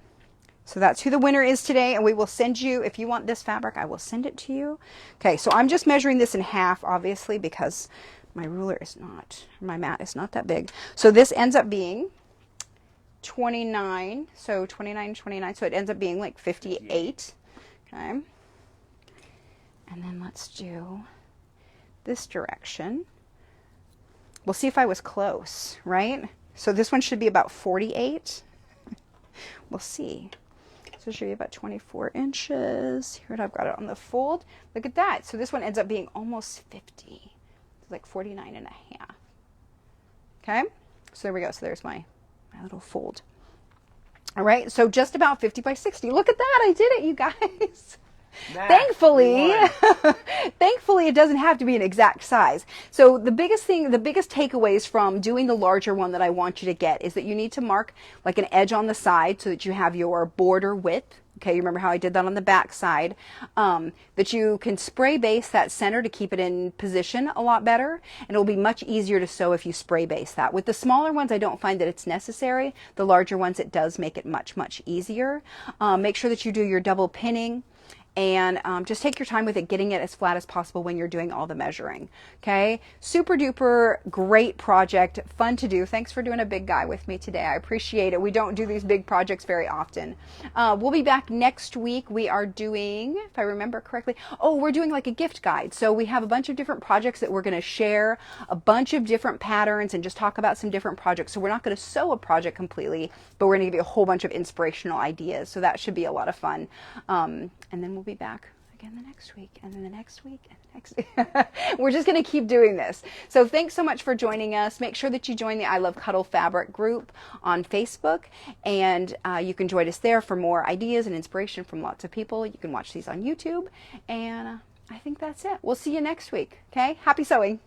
so that's who the winner is today, and we will send you, if you want this fabric, I will send it to you. Okay, so I'm just measuring this in half, obviously, because my ruler is not, my mat is not that big. So this ends up being 29, so 29, so it ends up being like 58, okay. And then let's do this direction. We'll see if I was close, right? So this one should be about 48. We'll see. So it should be about 24 inches. Here, I've got it on the fold. Look at that. So this one ends up being almost 50. It's like 49 and a half. Okay, so there we go. So there's my little fold. All right, so just about 50 by 60. Look at that. I did it, you guys. Thankfully, thankfully, it doesn't have to be an exact size. So the biggest thing, the biggest takeaways from doing the larger one that I want you to get is that you need to mark like an edge on the side so that you have your border width. Okay, you remember how I did that on the back side, that you can spray base that center to keep it in position a lot better, and it'll be much easier to sew if you spray base that. With the smaller ones, I don't find that it's necessary. The larger ones, it does make it much, much easier. Make sure that you do your double pinning, and just take your time with it, getting it as flat as possible when you're doing all the measuring. Okay, super duper great project, fun to do. Thanks for doing a big guy with me today. I appreciate it. We don't do these big projects very often. We'll be back next week. We are doing, if I remember correctly, we're doing like a gift guide. So we have a bunch of different projects that we're going to share, a bunch of different patterns, and just talk about some different projects. So we're not going to sew a project completely, but we're going to give you a whole bunch of inspirational ideas. So that should be a lot of fun. And then we'll be back again the next week, and then the next week, and the next week. We're just going to keep doing this. So thanks so much for joining us. Make sure that you join the I Love Cuddle Fabric group on Facebook, and you can join us there for more ideas and inspiration from lots of people. You can watch these on YouTube, and I think that's it. We'll see you next week. Okay? Happy sewing.